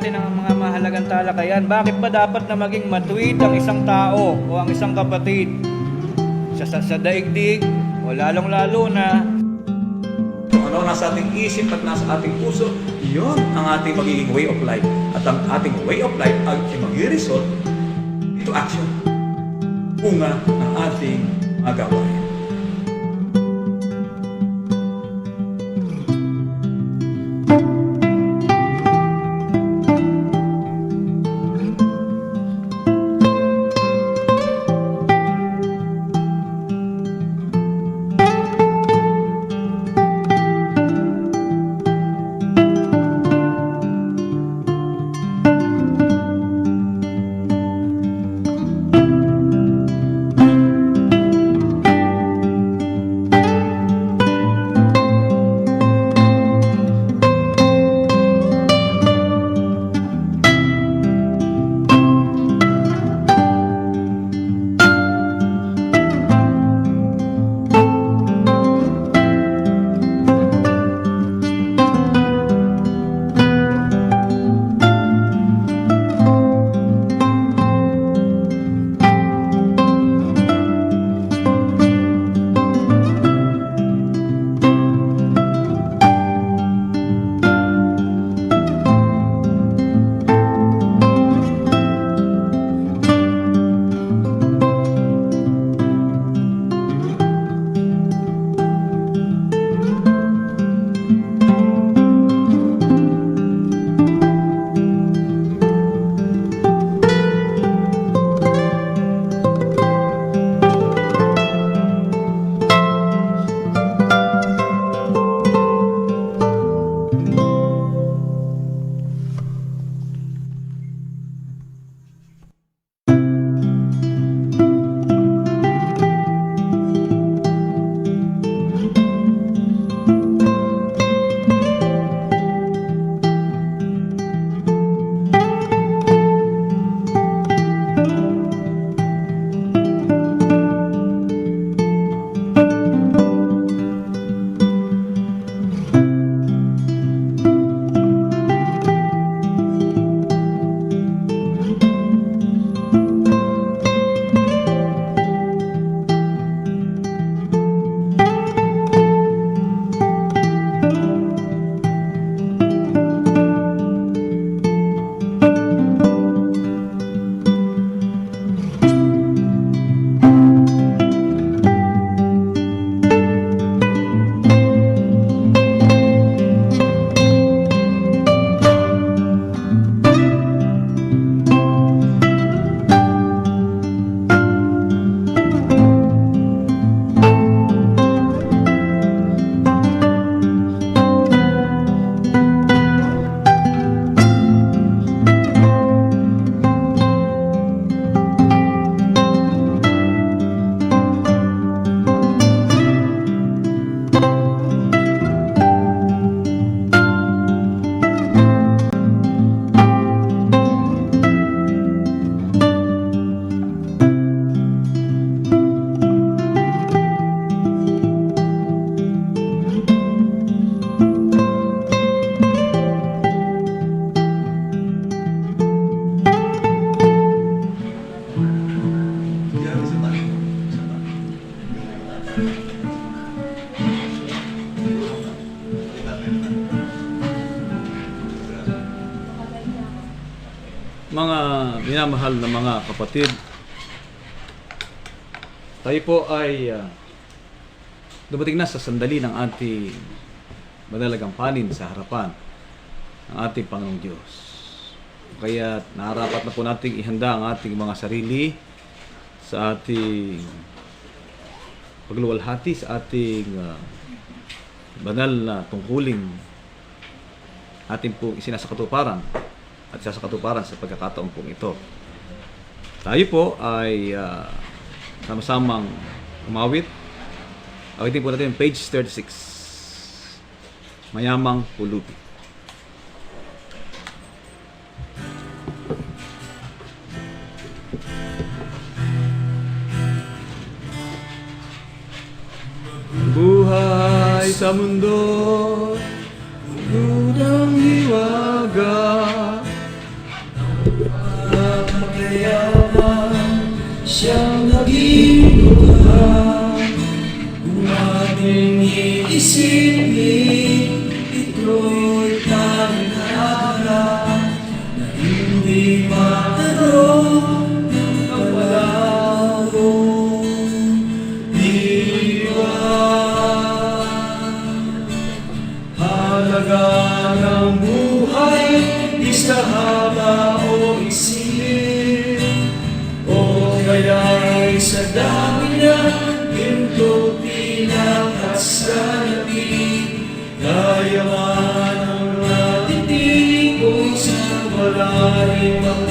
natin ang mga mahalagang talakayan. Bakit ba dapat na maging matuwid ang isang tao o ang isang kapatid sa daigdig o lalong-lalo na Kung ano nasa ating isip at nasa ating puso, yun ang ating magiging way of life. At ang ating way of life ay mag-result into action. Bunga ng ating magawain. Mga minamahal na mga kapatid, tayo po ay dumating na sa sandali ng ating madalagang panin sa harapan ng ating Panginoong Diyos. Kaya nararapat na po nating ihanda ang ating mga sarili sa ating pagluwalhati sa ating banal na tungkuling ating po isinasakatuparan at sasakatuparan sa pagkakataon pong ito. Tayo po ay sama-samang umawit. Awitin po natin page 36. Mayamang Pulubi. Buhay sa mundo, unang hiwaga, sino ka kung ating iisipin, ito'y tanghalan na hindi matanong ng kawalang diwa. Halaga ng buhay, di sa haba o isip, o kaya'y sa dami ng ginto, pilak at salapi. Kayaman ang natitipon sa malalim ang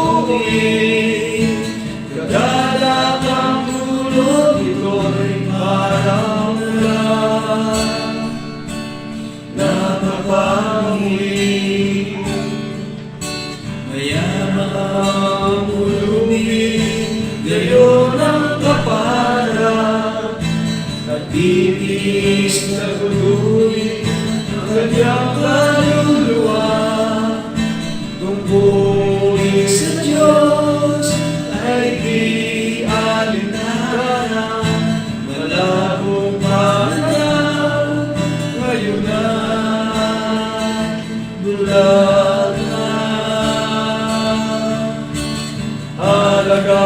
buhay. Kagalak ang dulot, ito'y parang ulan napapangin. Mayaman ang ulungin, gayon ang kaparan, at titiis na guduin ang kanyang kaluluwa. Tungkulin sa Diyos ay di alinlangan, malabong pananaw ngayon ay bulag na. Halaga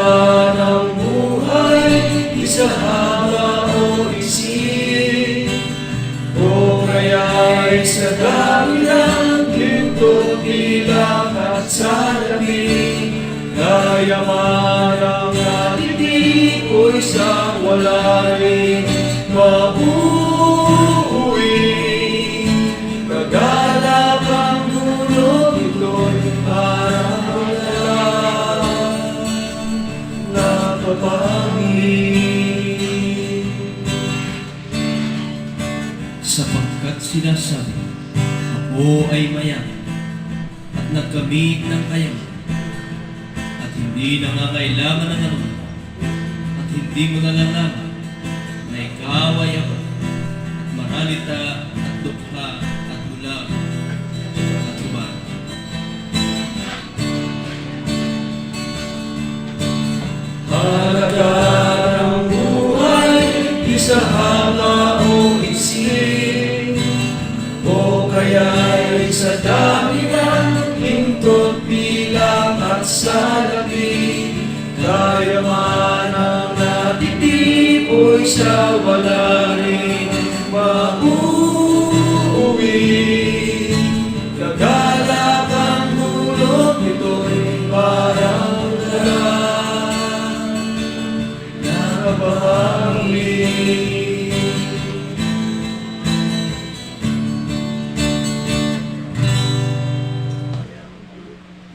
ng buhay, di sa haba o isip, o kaya'y sa dami ng ginto, pilak at salapi. Kayaman ang natitiko'y sa wala rin mauuwi. Kagalak ang dulot, ito'y parang ulan napapangin. Sapagkat sinasabi, ako ay mayaman at nagkamit ng kayaman, at hindi nangangailangan ng ano, at hindi mo nalalaman na ikaw ay ako, at maralita at dukha at bulag at tuban. Halaga ng buhay, di sa haba o isip, o kaya'y sa dami ng ginto, pilak at salapi. Kayaman ang natitipoy sa wala rin mauuwi. Kagalak ang dulot, ito'y parang ulan napapangin.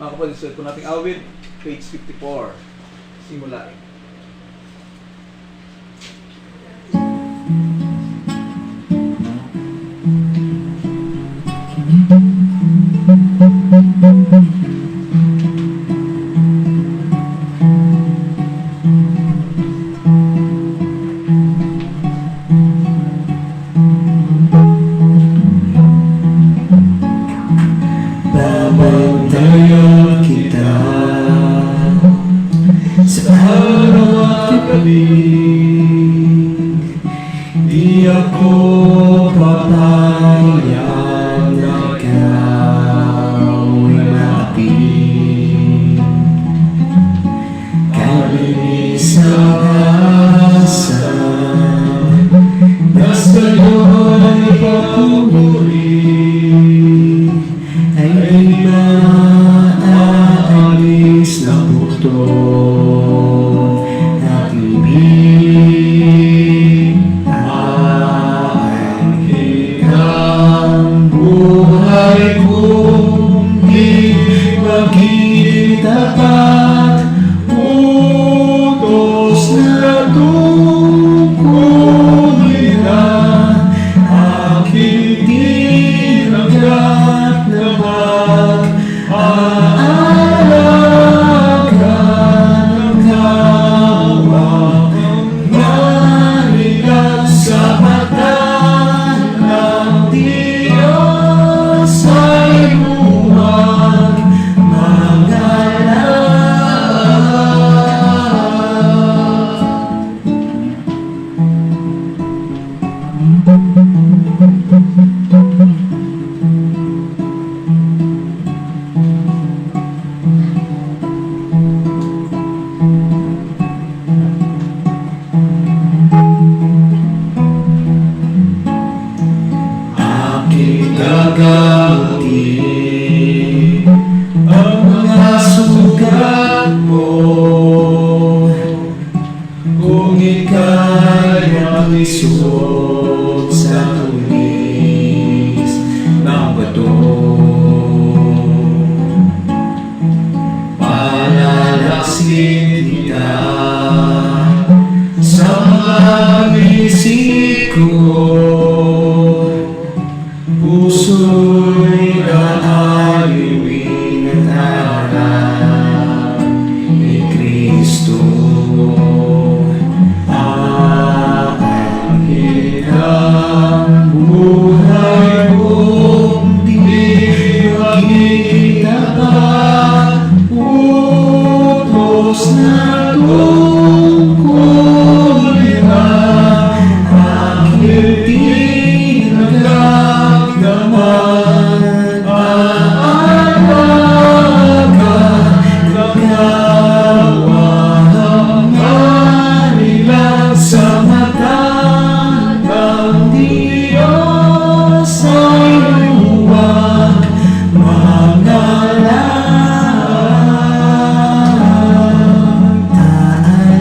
Mga kapatid, sulit po nating awit, page 54. Simulain. Babantayan kita sa araw at gabi. Di ako papayag na ikaw ay maapin. Kalinisan asa na sa'yo'y papuri ay di maaalis na butong at ibig ay lumisot sa tulis ng bato. Palalaksin kita sa mga bisiko, puso'y aaliwin at harap ni Kristo. Aangkin ang buhay kong di makikita pa, utos na tungkol na aking tinagdamdaman. Aalaga nagawa ang marilang sa mata ng Diyos ay huwag mangalang.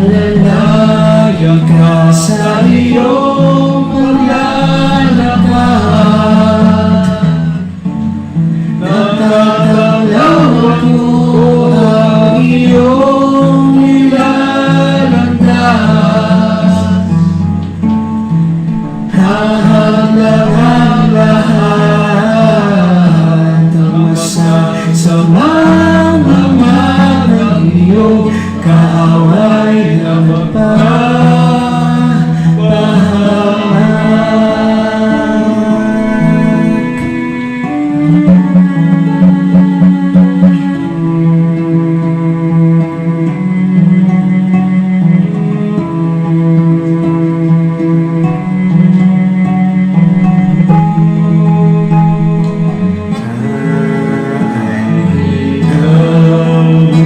Aalalayan ka sa iyong paglalakad. Natatanglaw ako ang iyong nilalandas. Hahaglang ang lahat ng masasamang mga ng iyong kaaway na mapapahamak.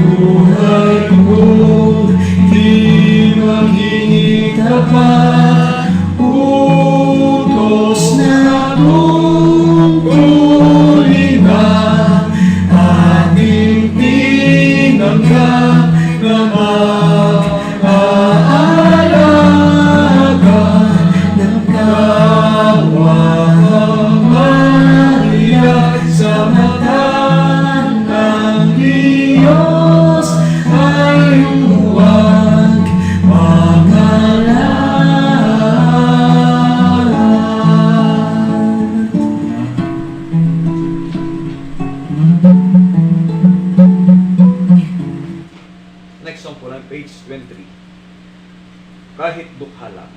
Buhay ko di makikita pa, utos na tungkulin na ating tinanggap na mag-aalaga ng kawang Maria sa mata ng Diyos ay huwag mangalang. Next song po lang, page 23. Kahit dukha lang.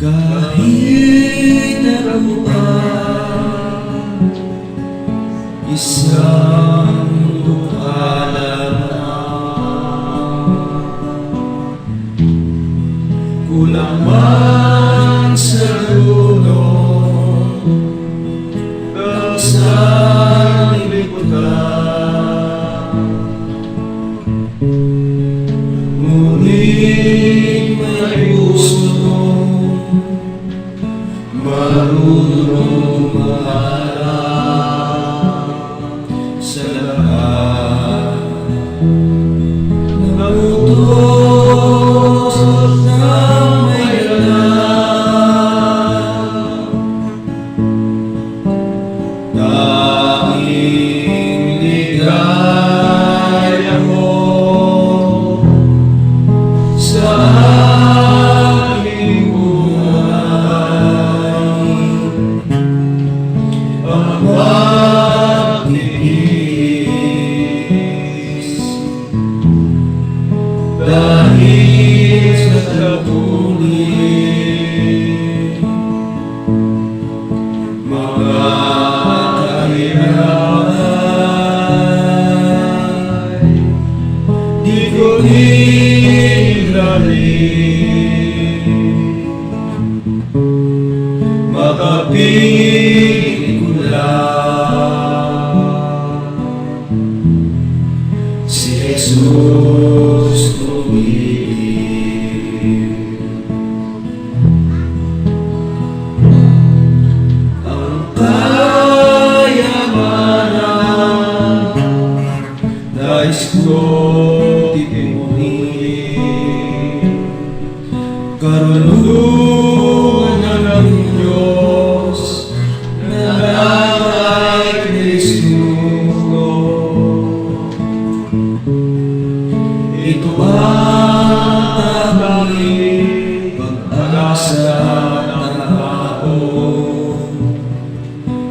Kahit ako ay isang dukha lamang, kulang man sa tulong ng sanlibutan, ngunit may puso marunong maharap sa lahat ng utos ng may alam. Tanging ligaya mo sa aking buhay, ang pagtitiis dahil sa taguling mga kahirap, di ko hilahin, makapiling ko lang si Jesus umibig. Ang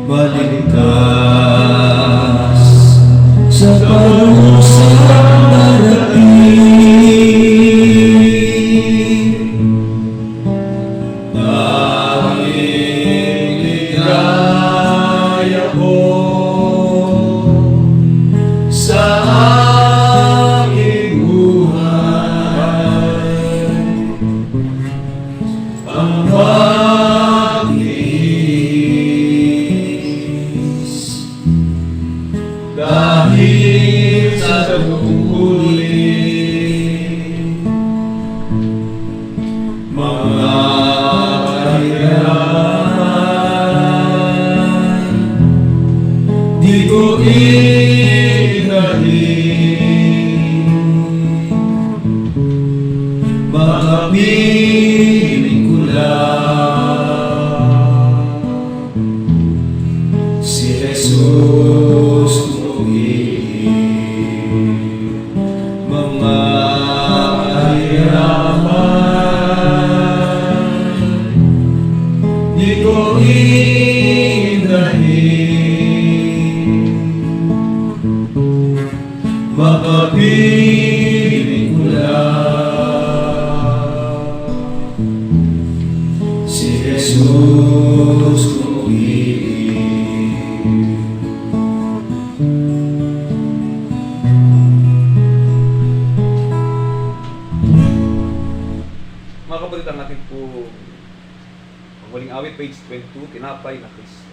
maligtas sa parusang darating. Tanging ligaya ko sa aking buhay ang pagtiis, dahil sa tungkulin mga kahirapan, di ko inahin. Makapiling ko lang si Jesus kumugin. Mga kahirapan, di ko inahin. Makapiling ko lang si Jesus kumugin. Mga kapatid, ang ating po huling awit, page 22, Tinapay na Kristo.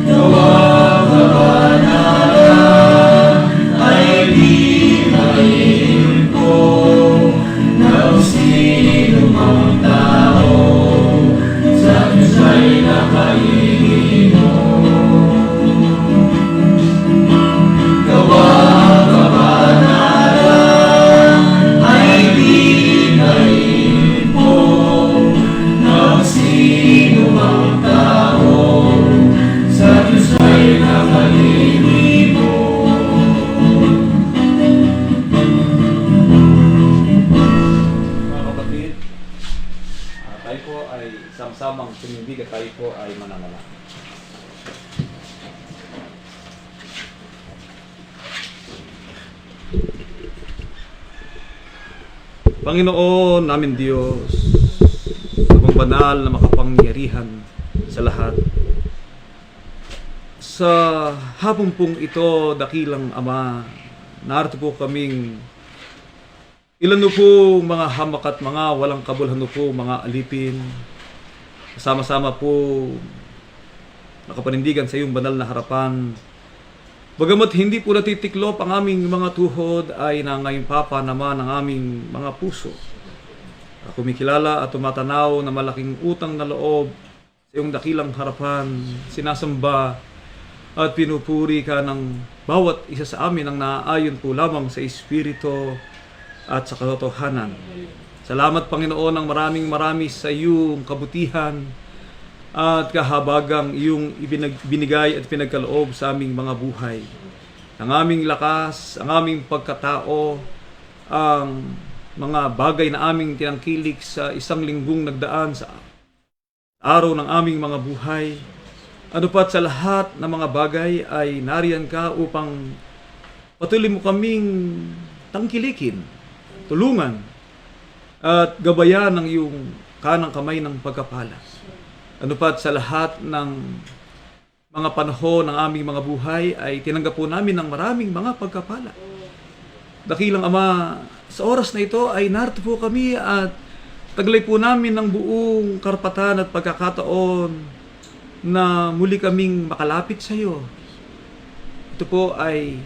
Nawa ka banala Panginoon namin Diyos, amang banal na makapangyarihan sa lahat. Sa hapong pong ito, dakilang Ama, narito po kaming ilan po mga hamak at mga walang kabulhan po, mga alipin. Sama-sama po nakapanindigan sa iyong banal na harapan. Bagamat hindi po natitiklop ang aming mga tuhod, ay nangayong papa naman ang aming mga puso. Kumikilala at tumatanaw na malaking utang na loob sa iyong dakilang harapan, sinasamba at pinupuri ka ng bawat isa sa amin ang naaayon po lamang sa Espiritu at sa katotohanan. Salamat Panginoon ng maraming sa iyong kabutihan at kahabagang iyong binigay at pinagkaloob sa aming mga buhay. Ang aming lakas, ang aming pagkatao, ang mga bagay na aming tinangkilik sa isang linggong nagdaan sa araw ng aming mga buhay. Ano pat sa lahat ng mga bagay ay nariyan ka upang patuloy mo kaming tangkilikin, tulungan, at gabayan ng iyong kanang kamay ng pagkapala. Ano pat sa lahat ng mga panahon ng aming mga buhay ay tinanggap po namin ng maraming mga pagkapala. Dakilang Ama, sa oras na ito ay narito po kami at taglay po namin ng buong karapatan at pagkakataon na muli kaming makalapit sa iyo. Ito po ay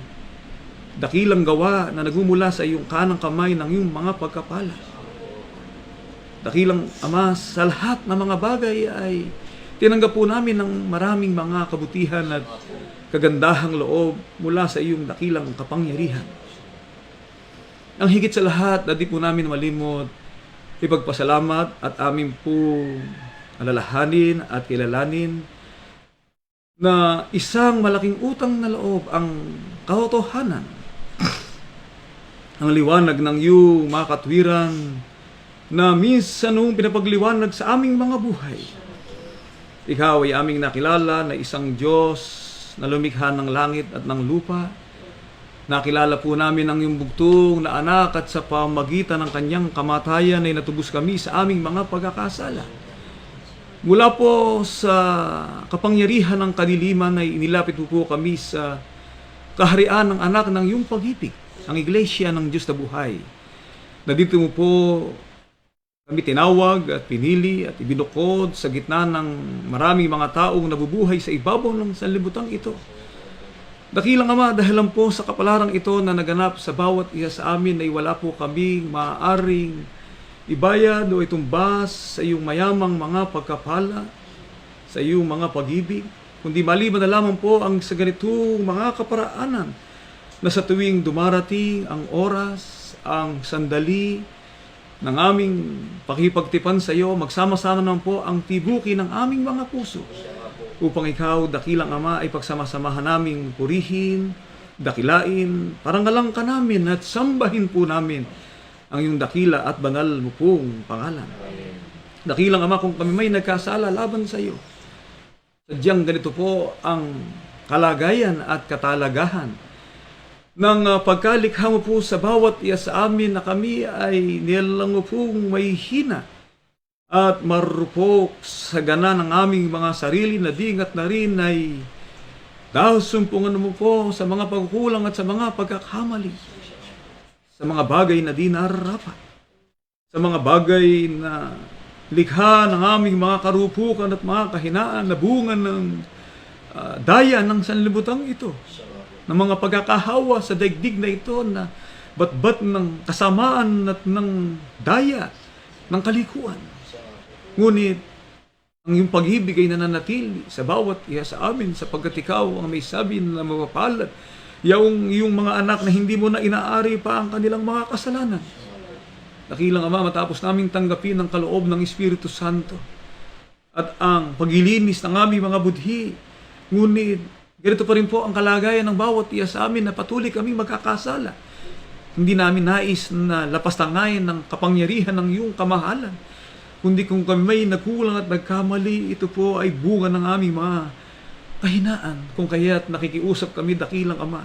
dakilang gawa na nagmumula sa iyong kanang kamay ng iyong mga pagkapala. Dakilang Ama, sa lahat ng mga bagay ay tinanggap po namin ng maraming mga kabutihan at kagandahang loob mula sa iyong dakilang kapangyarihan. Ang higit sa lahat, di po namin malimot, ipagpasalamat at amin po alalahanin at kilalanin na isang malaking utang na loob ang katotohanan, ang liwanag ng iyong mga katwiran na minsan nung pinapagliwanag sa aming mga buhay. Ikaw ay aming nakilala na isang Diyos na lumikha ng langit at ng lupa. Nakilala po namin ang iyong bugtong na anak at sa pamagitan ng kanyang kamatayan ay natubos kami sa aming mga pagkakasala. Mula po sa kapangyarihan ng kadiliman ay inilapit po kami sa kaharian ng anak ng iyong pag-ibig, ang Iglesia ng Diyos na buhay. Na dito mo po kami tinawag at pinili at ibinukod sa gitna ng maraming mga taong nabubuhay sa ibabaw ng sanlibutan ito. Dakilang Ama, dahil lang po sa kapalarang ito na naganap sa bawat isa sa amin ay wala po kaming maaaring ibayad o itumbas sa iyong mayamang mga pagkapala, sa iyong mga pag-ibig, kundi maliban na lamang po ang sa ganitong mga kaparaanan na sa tuwing dumarating ang oras, ang sandali ng aming pakipagtipan sa iyo, magsama-sama naman po ang tibuki ng aming mga puso upang ikaw, dakilang Ama, ay pagsama-samahan naming purihin, dakilain, parangalang ka namin at sambahin po namin ang iyong dakila at banal mo pong pangalan. Dakilang Ama, kung kami may nagkasala laban sa iyo, sadyang ganito po ang kalagayan at katalagahan ng pagkalikha mo po sa bawat isa sa amin na kami ay nilalang mo pong may hina at marupok sa gana ng aming mga sarili na dingat na rin ay dahil sumpungan mo po sa mga pagkukulang at sa mga pagkakamali, sa mga bagay na di nararapat, sa mga bagay na likha ng aming mga karupukan at mga kahinaan na bunga ng daya ng sanlibutan ito, ng mga pagkakahawa sa daigdig na ito na batbat ng kasamaan at ng daya ng kalikuan. Ngunit ang iyong pag-ibig ay nananatili sa bawat isa sa amin sapagkat ikaw ang may sabi na mapapalad yung mga anak na hindi mo na inaari pa ang kanilang mga kasalanan. Dakilang Ama, matapos naming tanggapin ang kaloob ng Espiritu Santo at ang paglilinis ng aming mga budhi, ngunit ganito pa rin po ang kalagayan ng bawat isa sa amin na patuloy kaming magkakasala. Hindi namin nais na lapastangayin ng kapangyarihan ng iyong kamahalan. Kundi kung kami may nagkulang at nagkamali, ito po ay bunga ng aming mga kahinaan. Kung kaya't nakikiusap kami, dakilang Ama,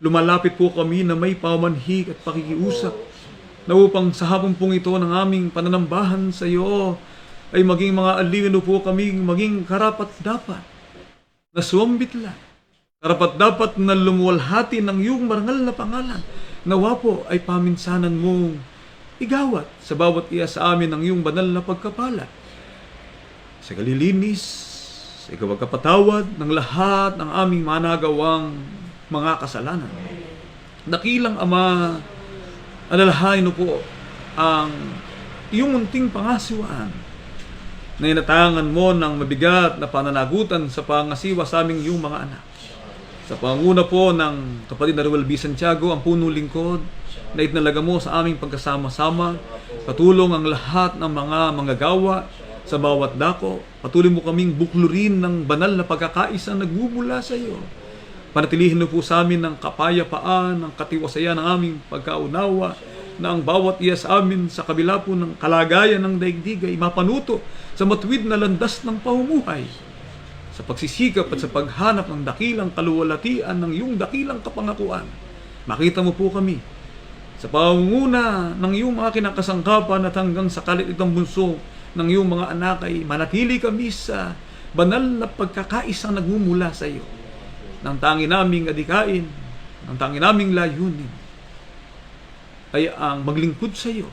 lumalapit po kami na may pamanhik at pakikiusap na upang sa hapon pong ito ng aming pananambahan sa iyo ay maging mga alino po kami, maging karapat-dapat na suwambit lang. Karapat-dapat na lumuwalhati ng iyong marangal na pangalan. Nawa po ay paminsanan mong igawat sa bawat iya sa amin ng iyong banal na pagkapala. Sa kalilinis, sa ikawagkapatawad ng lahat ng aming managawang mga kasalanan. Dakilang Ama, alalahain po ang iyong munting pangasiwaan na inatangan mo ng mabigat na pananagutan sa pangasiwa sa aming iyong mga anak. Sa panguna po ng kapatid na Ruel B. Santiago, ang puno lingkod, na itinalaga mo sa aming pagkasama-sama, patulong ang lahat ng mga manggagawa sa bawat dako, patuloy mo kaming buklurin ng banal na pagkakaisa nagmumula sa iyo. Panatilihin mo po sa amin ng kapayapaan, ng katiwasayan ng aming pagkaunawa, na ang bawat iya sa amin sa kabila po ng kalagayan ng daigdig ay mapanuto sa matuwid na landas ng pamumuhay, sa pagsisikap at sa paghanap ng dakilang kaluwalhatian ng iyong dakilang kapangakuan. Makita mo po kami sa pangunguna ng iyong mga kinakasangkapan at hanggang sa kalititang bunso ng iyong mga anak ay manatili kami sa banal na pagkakaisang nagmumula sa iyo. Nang tangi naming adikain, nang tangi naming layunin ay ang maglingkod sa iyo.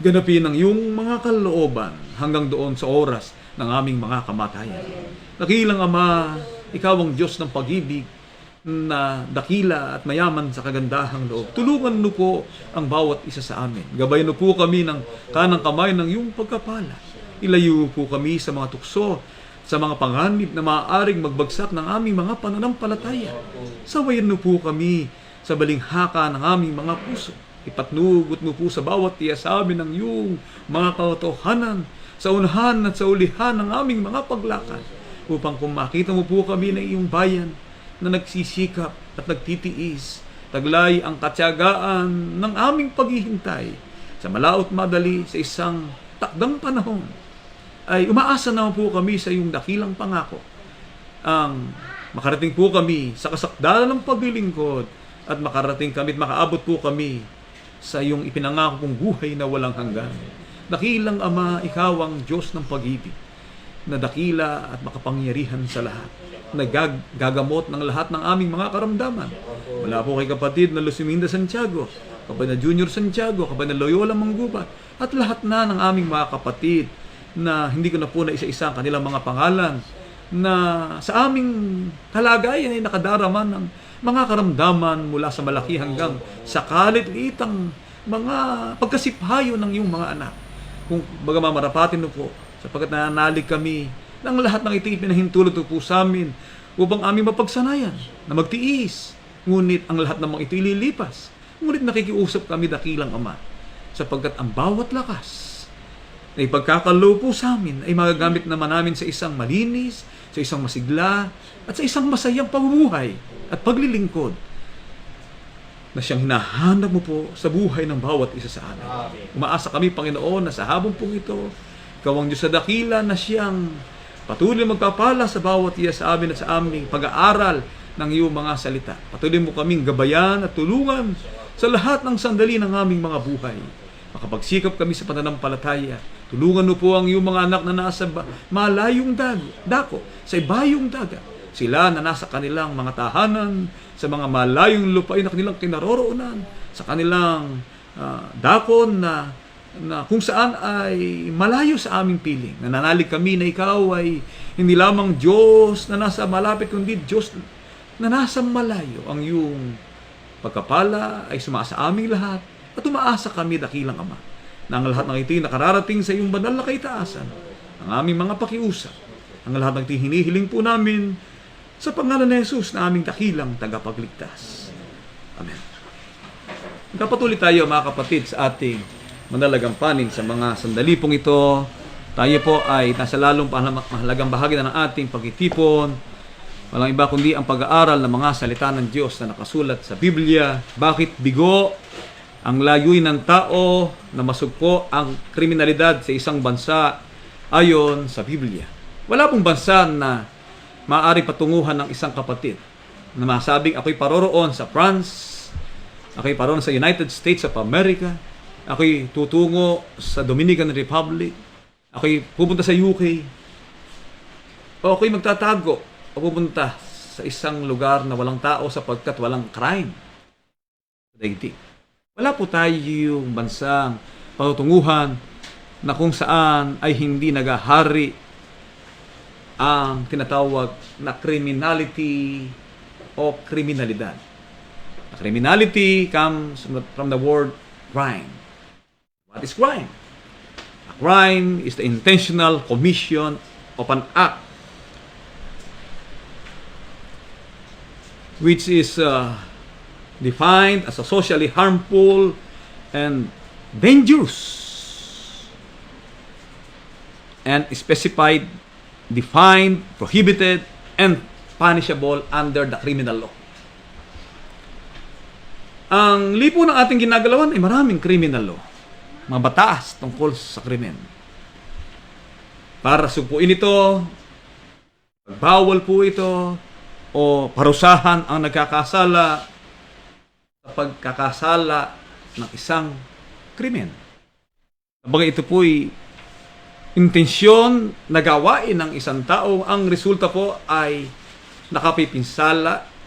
Ganapin ang iyong mga kalooban hanggang doon sa oras ng aming mga kamatayan. Dakilang Ama, ikaw ang Diyos ng pag-ibig na dakila at mayaman sa kagandahang loob. Tulungan mo po ang bawat isa sa amin. Gabayan mo po kami ng kanang kamay ng iyong pagkapala. Ilayo po kami sa mga tukso, sa mga panganib na maaaring magbagsak ng aming mga pananampalataya. Sawayan mo po kami sa balinghaka ng aming mga puso. Ipatnugot mo po sa bawat iya sa amin ng iyong mga katotohanan, sa unahan at sa ulihan ng aming mga paglakad, upang kung makita mo po kami ng iyong bayan na nagsisikap at nagtitiis, taglay ang katyagaan ng aming paghihintay sa malaot madali sa isang takdang panahon, ay umaasa naman po kami sa iyong dakilang pangako, ang makarating po kami sa kasakdalan ng paglilingkod at makarating kami at makaabot po kami sa iyong ipinangako kong buhay na walang hanggan. Dakilang Ama, ikaw ang Diyos ng pag-ibig, na dakila at makapangyarihan sa lahat, na gagamot ng lahat ng aming mga karamdaman. Wala po kay kapatid na Luciminda Santiago, kapatid na Junior Santiago, kapatid na Loyola Manggubat, at lahat na ng aming mga kapatid na hindi ko na po na isa-isa ang kanilang mga pangalan, na sa aming kalagayan ay nakadarama ng mga karamdaman mula sa malaki hanggang sa kalit-litang mga pagkasiphayo ng iyong mga anak. Kung bagaman marapatin mo po, sapagkat nananalig kami ng lahat ng iting pinahintulot po sa amin upang aming mapagsanayan na magtiis. Ngunit ang lahat ng mga ito ililipas. Ngunit nakikiusap kami, dakilang Ama, sapagkat ang bawat lakas na ipagkakalo po sa amin ay magagamit naman namin sa isang malinis, sa isang masigla, at sa isang masayang pamumuhay at paglilingkod na siyang hinahanap mo po sa buhay ng bawat isa sa amin. Umaasa kami, Panginoon, na sa habang pong ito, ikaw ang Diyos sa dakila na siyang patuloy magpapala sa bawat iya sa amin at sa aming pag-aaral ng iyong mga salita. Patuloy mo kaming gabayan at tulungan sa lahat ng sandali ng aming mga buhay. Makapagsikap kami sa pananampalataya. Tulungan mo po ang iyong mga anak na nasa malayong dako, sa ibayong dagat. Sila na nasa kanilang mga tahanan, sa mga malayong lupain na kanilang kinaroroonan, sa kanilang dakon na kung saan ay malayo sa aming piling. Nananalig kami na ikaw ay hindi lamang Diyos na nasa malapit, kundi Diyos na nasa malayo. Ang iyong pagkapala ay sumasa aming lahat at umaasa kami, dakilang Ama, na ang lahat ng ito'y nakararating sa iyong banal na kaitaasan, ang aming mga pakiusap, ang lahat ng hinihiling po namin sa pangalan ni Jesus na aming dakilang tagapagligtas. Amen. Kapatuloy tayo, mga kapatid, sa ating manalagang panin sa mga sandali pong ito. Tayo po ay nasa lalong mahalagang bahagi na ng ating pagtitipon. Walang iba kundi ang pag-aaral ng mga salita ng Diyos na nakasulat sa Biblia. Bakit bigo ang layuin ng tao na masugpo ang kriminalidad sa isang bansa ayon sa Biblia? Wala pong bansa na maaari patunguhan ng isang kapatid na masabing ako'y paroroon sa France, Ako'y paroon sa United States of America. Ako'y tutungo sa Dominican Republic. Ako'y pupunta sa UK. O ako'y magtatago o pupunta sa isang lugar na walang tao sapagkat walang crime. Daigdig. Wala po tayong bansang patutunguhan na kung saan ay hindi nagahari ang tinatawag na criminality o kriminalidad. The criminality comes from the word crime. What is crime? A crime is the intentional commission of an act which is defined as a socially harmful and dangerous and specified, defined, prohibited, and punishable under the criminal law. Ang lipo ng ating ginagalawan ay maraming criminal law. Mga batas tungkol sa krimen. Para supuin ito, bawal po ito, o parusahan ang nagkakasala sa pagkakasala ng isang krimen. Sabagay ito po'y intensyon na gawain ng isang tao, ang resulta po ay nakapipinsala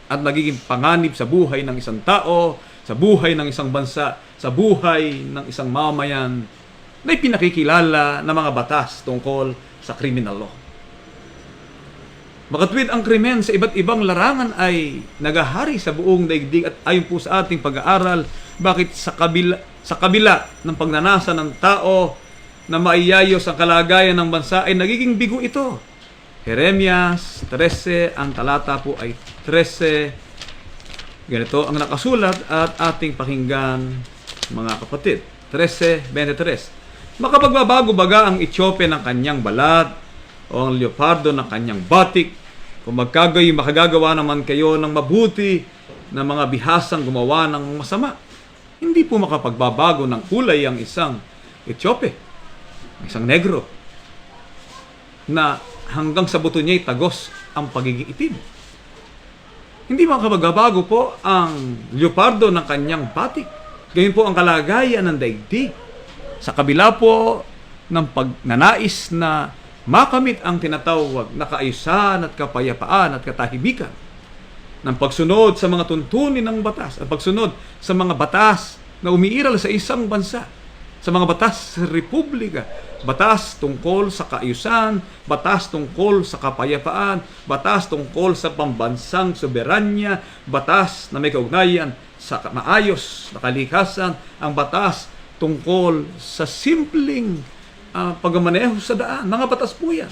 at nagiging panganib sa buhay ng isang tao, sa buhay ng isang bansa, sa buhay ng isang mamamayan na ipinakikilala ng mga batas tungkol sa criminal law. Makatwid ang krimen sa iba't ibang larangan ay nagahari sa buong daigdig at ayon po sa ating pag-aaral, bakit sa kabila ng pagnanasa ng tao na maiyayos ang kalagayan ng bansa ay nagiging bigo ito. Jeremias 13, ang talata po ay 13. Ganito ang nakasulat at ating pakinggan, mga kapatid. 13:23. Makapagbabago baga ang Ethiopia ng kanyang balat o ang leopardo ng kanyang batik? Kung makagagawa naman kayo ng mabuti na mga bihasang gumawa ng masama, hindi po makapagbabago ng kulay ang isang Ethiopia, isang negro, na hanggang sa buto niya'y tagos ang pagiging itim. Hindi makapagbabago po ang leopardo ng kanyang batik. Ganyan po ang kalagayan ng daigdig. Sa kabila po ng pagnanais na makamit ang tinatawag na kaayusan at kapayapaan at katahimikan ng pagsunod sa mga tuntunin ng batas at pagsunod sa mga batas na umiiral sa isang bansa, sa mga batas sa republika, batas tungkol sa kaayusan, batas tungkol sa kapayapaan, batas tungkol sa pambansang soberanya, batas na may kaugnayan sa maayos na kalikasan, ang batas tungkol sa simpleng pagmamaneho sa daan. Mga batas po yan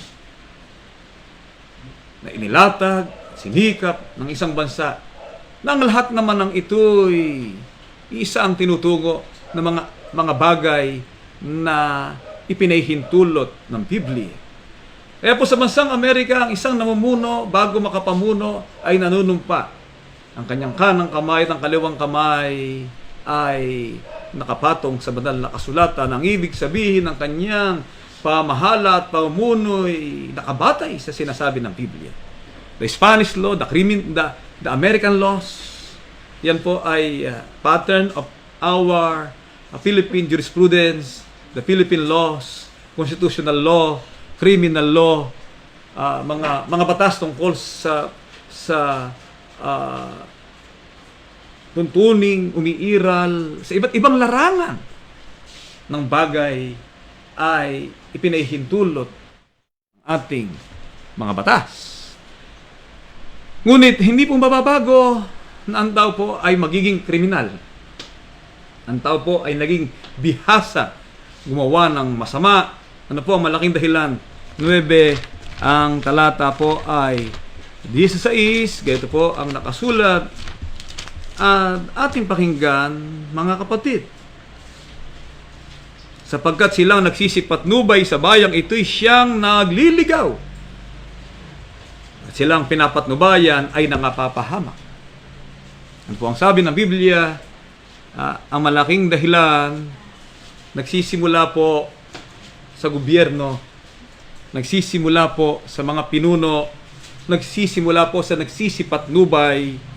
na inilatag, sinikap ng isang bansa na ang lahat naman ng ito'y isa ang tinutugo ng mga bagay na ipinahihintulot ng Biblia. Kaya po sa bansang Amerika, ang isang namumuno bago makapamuno ay nanunumpa. Ang kanyang kanang kamay at ang kaliwang kamay ay nakapatong sa banal na kasulatan. Ang ibig sabihin ng kanyang pamahala at pamuno'y nakabatay sa sinasabi ng Biblia. The Spanish law, the American laws, yan po ay pattern of our Philippine jurisprudence, the Philippine laws, constitutional law, criminal law, mga batas tungkol sa tuntuning umiiral sa iba't ibang larangan ng bagay ay ipinahihintulot ang ating mga batas. Ngunit hindi po mababago na ang tao po ay magiging kriminal. Ang tao po ay naging bihasa gumawa ng masama. Ano po ang malaking dahilan? 9, ang talata po ay 16, ganito po ang nakasulat. At ating pakinggan, mga kapatid. Sapagkat silang nagsisipatnubay sa bayang ito'y siyang nagliligaw. At silang pinapatnubayan ay nangapapahamak. Ano po ang sabi ng Biblia? Ang malaking dahilan nagsisimula po sa gobyerno, nagsisimula po sa mga pinuno, nagsisimula po sa nagsisipatnubay,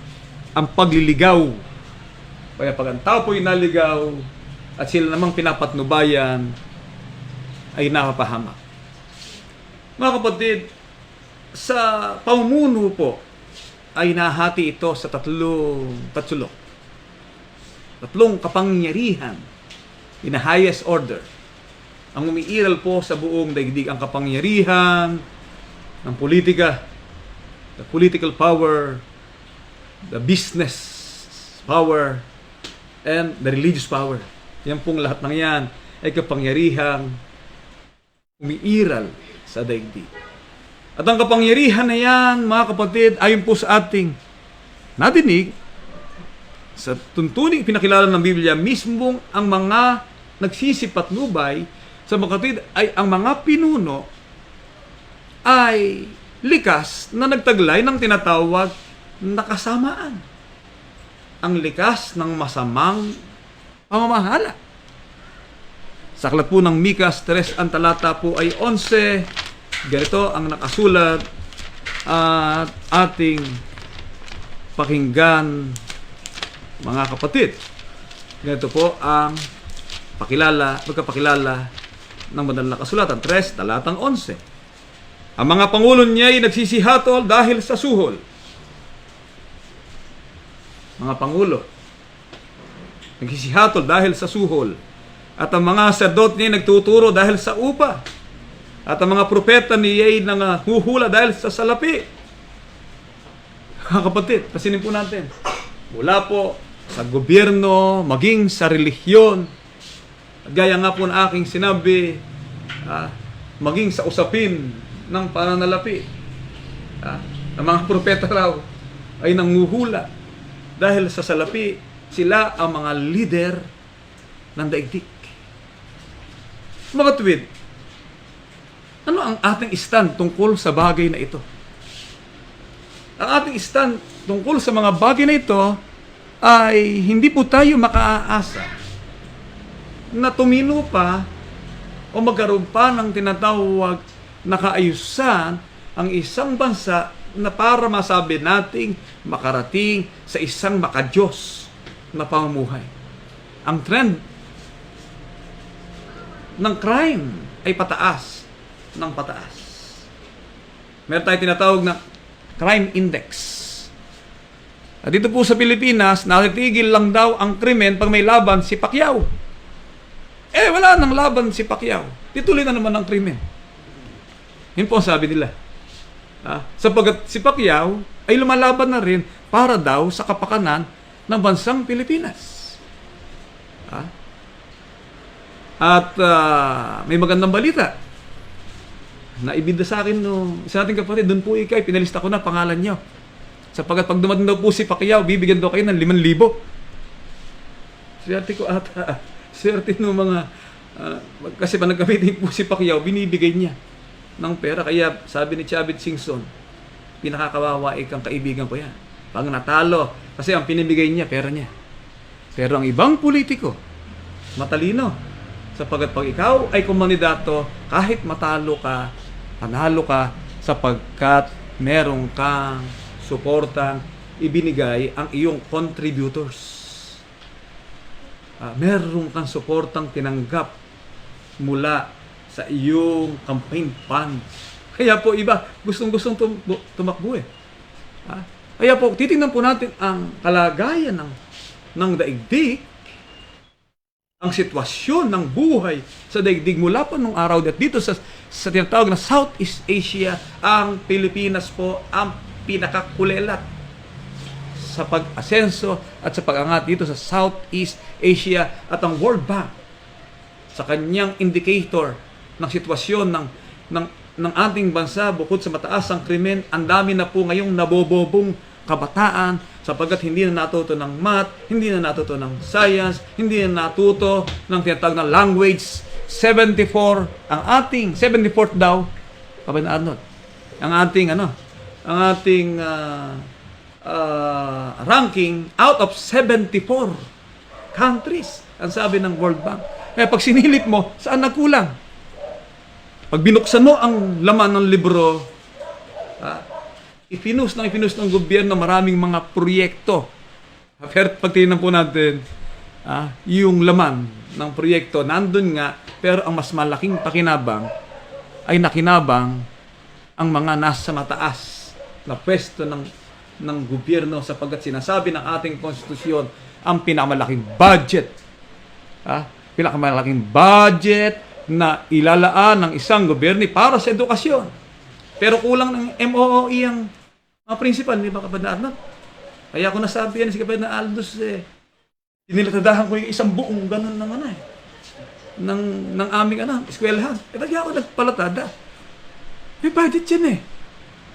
ang pagliligaw Kaya pag ang tao po'y naligaw at sila namang pinapatnubayan, ay napapahamak. Mga kapatid, sa pamumuno po, ay nahati ito sa tatlong kapangyarihan in the highest order. Ang umiiral po sa buong daigdig ang kapangyarihan ng politika, the political power, the business power, and the religious power. Yan pong lahat ng yan ay kapangyarihang umiiral sa daigdig. At ang kapangyarihan na yan, mga kapatid, ayon po sa ating nadinig, sa tuntuning pinakilala ng Biblia, mismong ang mga nagsisipatnubay sa mga kapatid ay ang mga pinuno ay likas na nagtaglay ng tinatawag na kasamaan. Ang likas ng masamang pamamahala. Sa aklat po ng Micah 3, ang talata po ay 11. Ganito ang nakasulat at ating pakinggan, mga kapatid. Ganito po ang pagkapakilala ng banal na kasulatan. 3, talatang 11. Ang mga pangulo niya ay nagsisihatol dahil sa suhol. Mga pangulo, nagsisihatol dahil sa suhol. At ang mga serdot niya ay nagtuturo dahil sa upa. At ang mga propeta niya ay nangahuhula dahil sa salapi. Mga kapatid, pasinin po natin. Mula po sa gobyerno, maging sa relihiyon, at gaya nga po na aking sinabi, maging sa usapin ng pananalapi. Ang mga propeta raw ay nanguhula dahil sa salapi, sila ang mga leader ng daigdig. Mga tuwid, ano ang ating stand tungkol sa bagay na ito? Ang ating stand tungkol sa mga bagay na ito ay hindi po tayo makaaasa na tumino pa o magkaroon pa ng tinatawag na kaayusan ang isang bansa na para masabi nating makarating sa isang makadiyos na pamumuhay. Ang trend ng crime ay pataas ng pataas. Meron tayong tinatawag na crime index. At dito po sa Pilipinas, natitigil lang daw ang krimen pag may laban si Pacquiao. Wala nang laban si Pacquiao. Tituloy na naman ang krimen. Yun po ang sabi nila. Sapagat si Pacquiao ay lumalaban na rin para daw sa kapakanan ng bansang Pilipinas. At may magandang balita. Naibida sa akin isa nating kapatid, doon po ikay, pinalista ko na pangalan niyo. Sapagat pag dumating daw po si Pacquiao, bibigyan daw kayo ng 5,000. Swerte ko ata. Swerte no mga, kasi pag nagkamitin po si Pacquiao, binibigay niya ng pera. Kaya sabi ni Chavit Singson, pinakakawawa ikang kaibigan ko yan. Pag natalo, kasi ang pinibigay niya, pera niya. Pero ang ibang politiko, matalino. Sapagat pag ikaw ay kumandidato, kahit matalo ka, panalo ka, sapagkat meron kang suportang ibinigay ang iyong contributors. Meron kang suportang tinanggap mula sa iyong campaign fund. Kaya po iba, gustong-gustong tumakbo eh. Kaya po, titingnan po natin ang kalagayan ng daigdig, ang sitwasyon ng buhay sa daigdig mula po nung araw at dito sa tinatawag na Southeast Asia, ang Pilipinas po ang pinakakulelat sa pag-asenso at sa pag-angat dito sa Southeast Asia, at ang World Bank sa kanyang indicator ng sitwasyon ng ating bansa, bukod sa mataas ang krimen, ang dami na po ngayong nabobobong kabataan sapagkat hindi na natuto ng math, hindi na natuto ng science, hindi na natuto ng tinatawag na language. 74 ang ating 74th daw, Kapatid Arnold, ang ating ranking out of 74 countries, ang sabi ng World Bank. Kaya pag sinilip mo, saan nagkulang? Pag binuksan mo ang laman ng libro, ipinus ng gobyerno maraming mga proyekto Pero pag tinignan po natin, yung laman ng proyekto, nandun nga, pero ang mas malaking pakinabang ay nakinabang ang mga nasa mataas na pwesto ng gobyerno sapagkat sinasabi ng ating konstitusyon ang pinakamalaking budget. Pinakamalaking budget na ilalaan ng isang gobyerno para sa edukasyon. Pero kulang ng MOOE ang mga principal, di ba, Kapatid Arnold? Kaya ako nasabi yan si Kapatid na Aldous, inilatadahan ko yung isang buong ganun ng ng aming eskwelahan. Lagi ako nagpalatada. May budget yan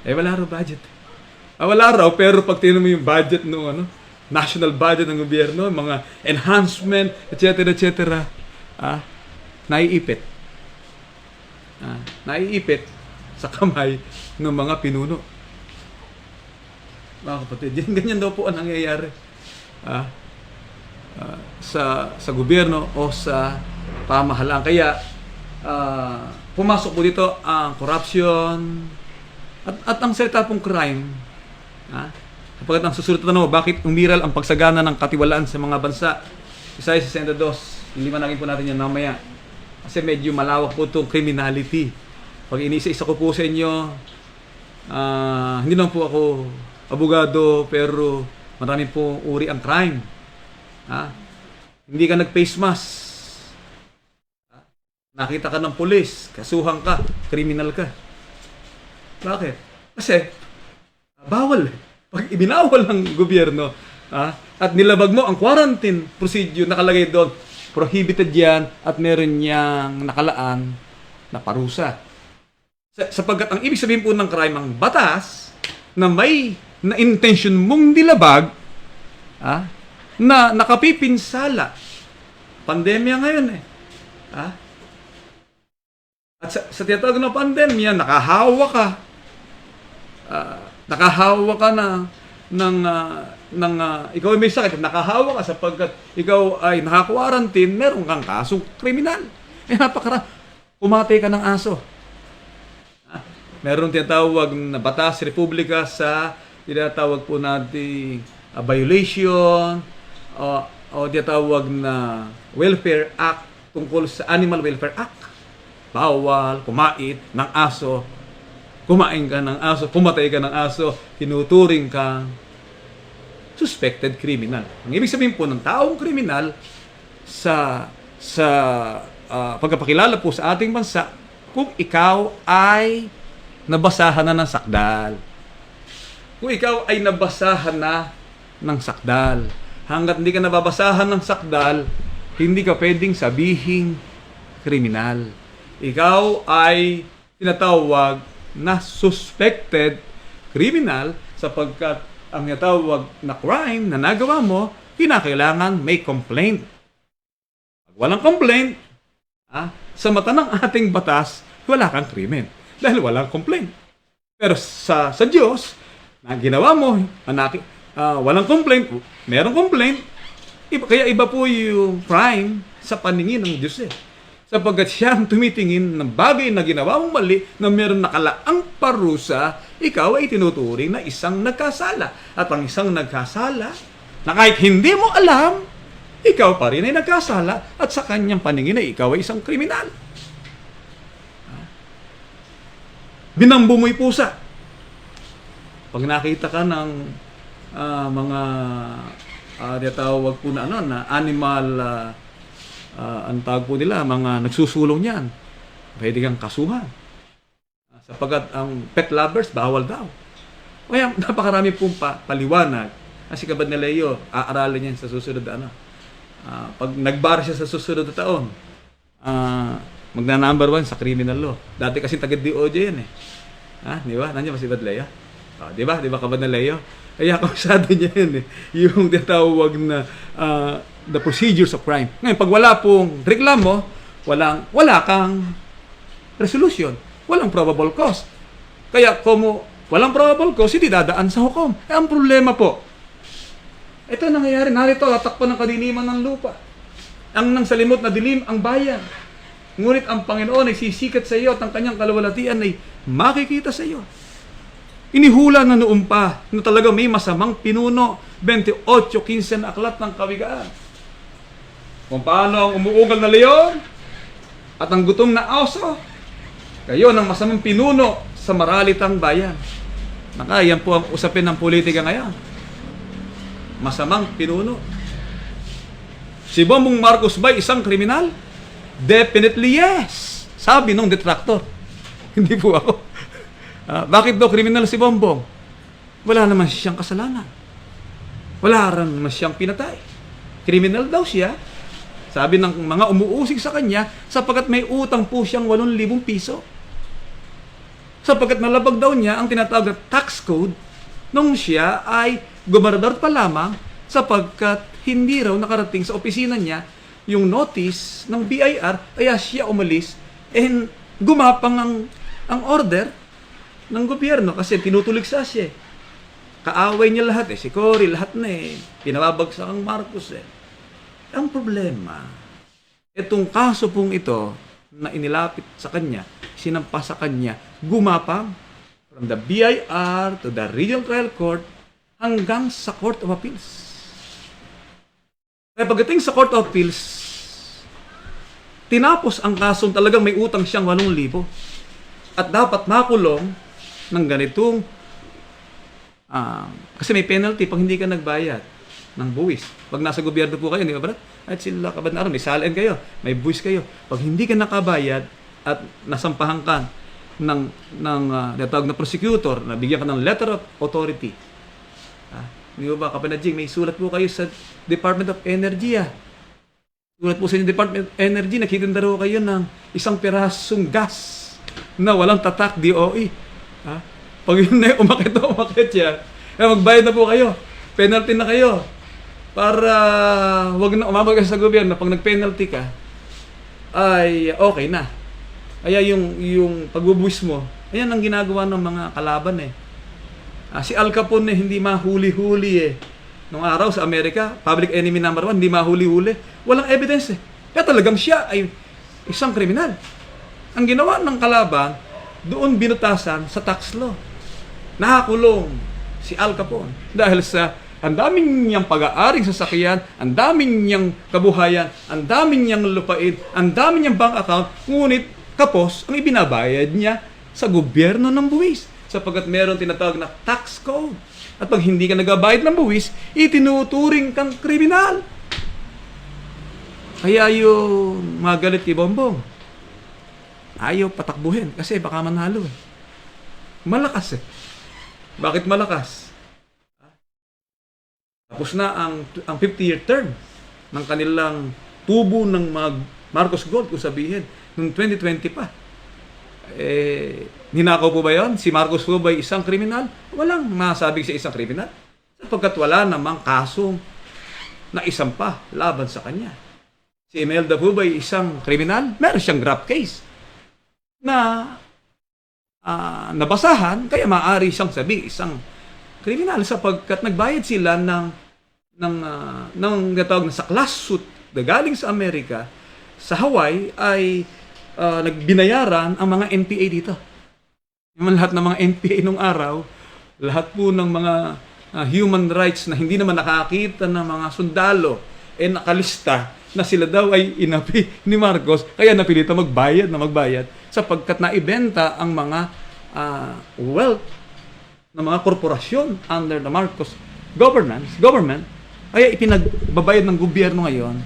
wala raw budget. Wala raw, pero pag tinan mo yung budget ng national budget ng gobyerno, mga enhancement, etc. Naiipit. Naiipit sa kamay ng mga pinuno. Mga kapatid, ganyan daw po ang nangyayari sa gobyerno o sa pamahalaan. Kaya pumasok po dito ang corruption at ang salita pong crime. Kapag ang susunod na bakit umiral ang pagsagana ng katiwalaan sa mga bansa? Isaiah 62, limanagin po natin yan mamaya. Kasi medyo malawak po itong criminality. Pag inisa-isa ko po sa inyo, hindi lang po ako abogado, pero marami po uri ang crime. Hindi ka nag-face mask. Nakita ka ng pulis, kasuhan ka, kriminal ka. Bakit? Kasi, bawal. Pag ibinawal ng gobyerno, at nilabag mo ang quarantine procedure, nakalagay doon, prohibited yan, at meron niyang nakalaan na parusa. Sapagkat ang ibig sabihin po ng crime, ang batas, na may na intention mong nilabag, na nakapipinsala. Pandemya ngayon At sa tinatawag na pandemya, nakahawa ka ng ikaw ay may sakit, nakahawa ka sapagkat ikaw ay naka-quarantine, meron kang kasong kriminal. Kumatay ka ng aso. Meron tinatawag na batas republika sa tinatawag po natin violation o tinatawag na Welfare Act tungkol sa Animal Welfare Act. Bawal kumait ng aso, kumain ka ng aso, pumatay ka ng aso, tinuturing kang suspected criminal. Ang ibig sabihin po ng taong kriminal sa pagpapakilala po sa ating bansa, kung ikaw ay nabasahan na ng sakdal. Kung ikaw ay nabasahan na ng sakdal. Hanggat hindi ka nababasahan ng sakdal, hindi ka pwedeng sabihing kriminal. Ikaw ay tinatawag na suspected criminal sapagkat ang tinatawag na crime na nagawa mo, kinakailangan may complaint. Pag walang complaint, sa mata ng ating batas, wala kang krimen. Dahil walang complaint. Pero sa Diyos, na ginawa mo, walang complaint, merong complaint, kaya iba po yung crime sa paningin ng Diyos sapagkat siya ang tumitingin ng bagay na ginawa mong mali na meron nakalaang parusa, ikaw ay tinuturing na isang nagkasala. At ang isang nagkasala, na kahit hindi mo alam, ikaw pa rin ay nagkasala at sa kanyang paningin ay ikaw ay isang kriminal. Binambo mo'y pusa. Pag nakita ka ng mga tawag po na animal ang tawag po nila, mga nagsusulong yan, pwede kang kasuhan. Sapagkat ang pet lovers, bawal daw. Kaya napakarami pong paliwanag. Kasi Kapatid na Leo, aaralin yan sa susunod pag nagbar siya sa susunod na taon, magna-number 1 sa criminal law. Dati kasi taga-DOJ yan Di ba? Nandiyan ba si Kapatid Leo? Di ba? Di ba Kapatid na Leo? Kaya kausado niya yan yung tinatawag na the procedures of crime. Ngayon, pag wala pong reklamo, wala kang resolution. Walang probable cause. Kaya kung walang probable cause, hindi dadaan sa hukom. Ang problema po, ito nangyayari, narito, tatakpan ng kadiliman ng lupa. Ang nang salimot na dilim ang bayan. Ngunit ang Panginoon ay sisikat sa iyo at ang kanyang kaluwalhatian ay makikita sa iyo. Inihula na noon pa na talaga may masamang pinuno. 28:15 na aklat ng kawikaan. Kung paano ang umuugal na leon at ang gutom na aso, kayo ng masamang pinuno sa maralitang bayan. Yan po ang usapin ng politika ngayon. Masamang pinuno. Si Bongbong Marcos ba isang kriminal? Definitely yes. Sabi nung detractor. Hindi po ako. Bakit daw kriminal si Bongbong? Wala naman siyang kasalanan. Wala rin naman siyang pinatay. Kriminal daw siya. Sabi ng mga umuusig sa kanya, sapagkat may utang po siyang 8,000 piso. Sapagkat nalabag daw niya ang tinatawag na tax code nung siya ay gobernador pa lamang, sapagkat hindi raw nakarating sa opisina niya yung notice ng BIR, kaya siya umalis and gumapang ang order ng gobyerno kasi tinutuligsa siya. Kaaway niya lahat si Cory, lahat na pinababagsak ang Marcos Ang problema, itong kaso pong ito na inilapit sa kanya, sinampa sa kanya, gumapang from the BIR to the Regional Trial Court hanggang sa Court of Appeals. Kaya pagdating sa Court of Appeals, tinapos ang kasong talagang may utang siyang 8,000 at dapat makulong ng ganitong kasi may penalty pag hindi ka nagbayad ng buwis. Pag nasa gobyerno po kayo, di ba, Brad? At sila kabanaran, may salin kayo, may buwis kayo. Pag hindi ka nakabayad at nasampahan ka ng natawag na prosecutor, nabigyan ka ng letter of authority. Di ba, Kapanadjing, may sulat po kayo sa Department of Energy. Sulat po sa Department of Energy, nakitinda raw kayo ng isang pirasong gas na walang tatak, DOE. Pag yun na umakit yan, magbayad na po kayo. Penalty na kayo. Para wag na umabot ka sa gobyerno. Pag nag-penalty ka, ay okay na. Kaya yung pagbubuwis mo, ayan ang ginagawa ng mga kalaban si Al Capone hindi mahuli-huli Nung araw sa Amerika, public enemy number 1, hindi mahuli-huli. Walang evidence Kaya talagang siya ay isang kriminal. Ang ginawa ng kalaban, doon binutasan sa tax law. Nakakulong si Al Capone dahil sa ang daming niyang pag-aaring sasakyan, ang daming niyang kabuhayan, ang daming niyang lupain, ang daming niyang bank account, ngunit kapos ang ibinabayad niya sa gobyerno ng buwis sapagkat meron tinatawag na tax code. At pag hindi ka nagabayad ng buwis, itinuturing kang kriminal. Kaya yung magalit kay Bongbong, ayaw patakbuhin kasi baka manalo Malakas Bakit malakas? Tapos na ang 50-year term ng kanilang tubo ng Marcos Gold, kung sabihin, noong 2020 pa. Ninakaw po ba yun? Si Marcos po ba isang kriminal? Walang masabing siya isang kriminal. Sapagkat wala namang kasong na isang pa laban sa kanya. Si Imelda po ba isang kriminal? Meron siyang grab case na nabasahan, kaya maaari siyang sabi isang kriminal sapagkat nagbayad sila ng natawag na sa class suit na galing sa Amerika sa Hawaii ay nagbinayaran ang mga NPA dito. Yung lahat ng mga NPA nung araw, lahat po ng mga human rights na hindi naman nakakita ng mga sundalo nakalista na sila daw ay inapi ni Marcos, kaya napilita magbayad sapagkat naibenta ang mga wealth ng mga korporasyon under the Marcos government, kaya ipinagbabayad ng gobyerno ngayon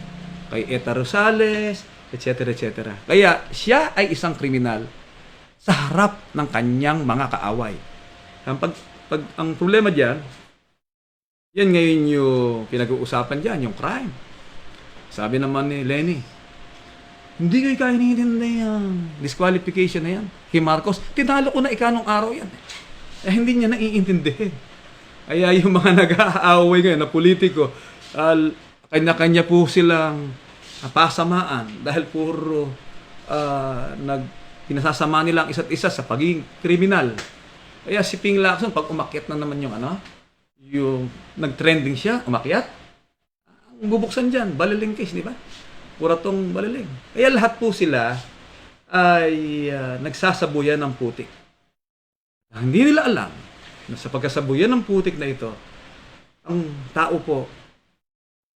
kay Eta Rosales, etc. Kaya siya ay isang kriminal sa harap ng kanyang mga kaaway. Ang problema diyan, yan ngayon yung pinag-uusapan diyan, yung crime. Sabi naman ni Lenny, hindi kayo kaya nahihintindi yan. Disqualification na yan. Kay Marcos, tinalo ko na ikanong araw yan. Hindi niya naiintindihin. Kaya yung mga nag-aaway ngayon na politiko, kanya-kanya po silang pasamaan dahil puro pinasasama nila ang isa't isa sa pagiging kriminal. Kaya si Ping Lacson, pag umakyat na naman yung nag-trending siya, umakyat, ang bubuksan dyan, baliling case, di ba? Puratong baliling. Kaya lahat po sila ay nagsasabuyan ng putik. Hindi nila alam na sa pagkasabuyan ng putik na ito, ang tao po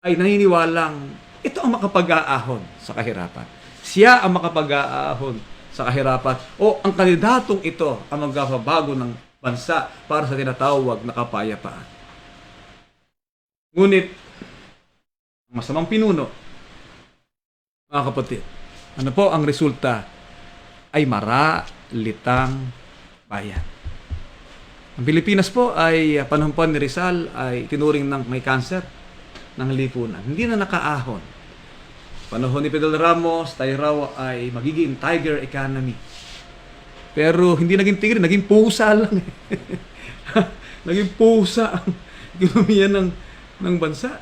ay naniniwalang ito ang makapag-aahon sa kahirapan. Siya ang makapag-aahon sa kahirapan o ang kandidatong ito ang magpapabago ng bansa para sa tinatawag na kapayapaan. Ngunit, ang masamang pinuno, mga kapatid, ano po ang resulta? Ay maralitang bayan. Ang Pilipinas po ay panahon po ni Rizal ay tinuring ng may cancer ng lipunan. Hindi na nakaahon. Panahon ni Fidel Ramos, tayo raw ay magiging tiger economy. Pero hindi naging tigre, naging pusa lang. Naging pusa ang ekonomiya ng bansa.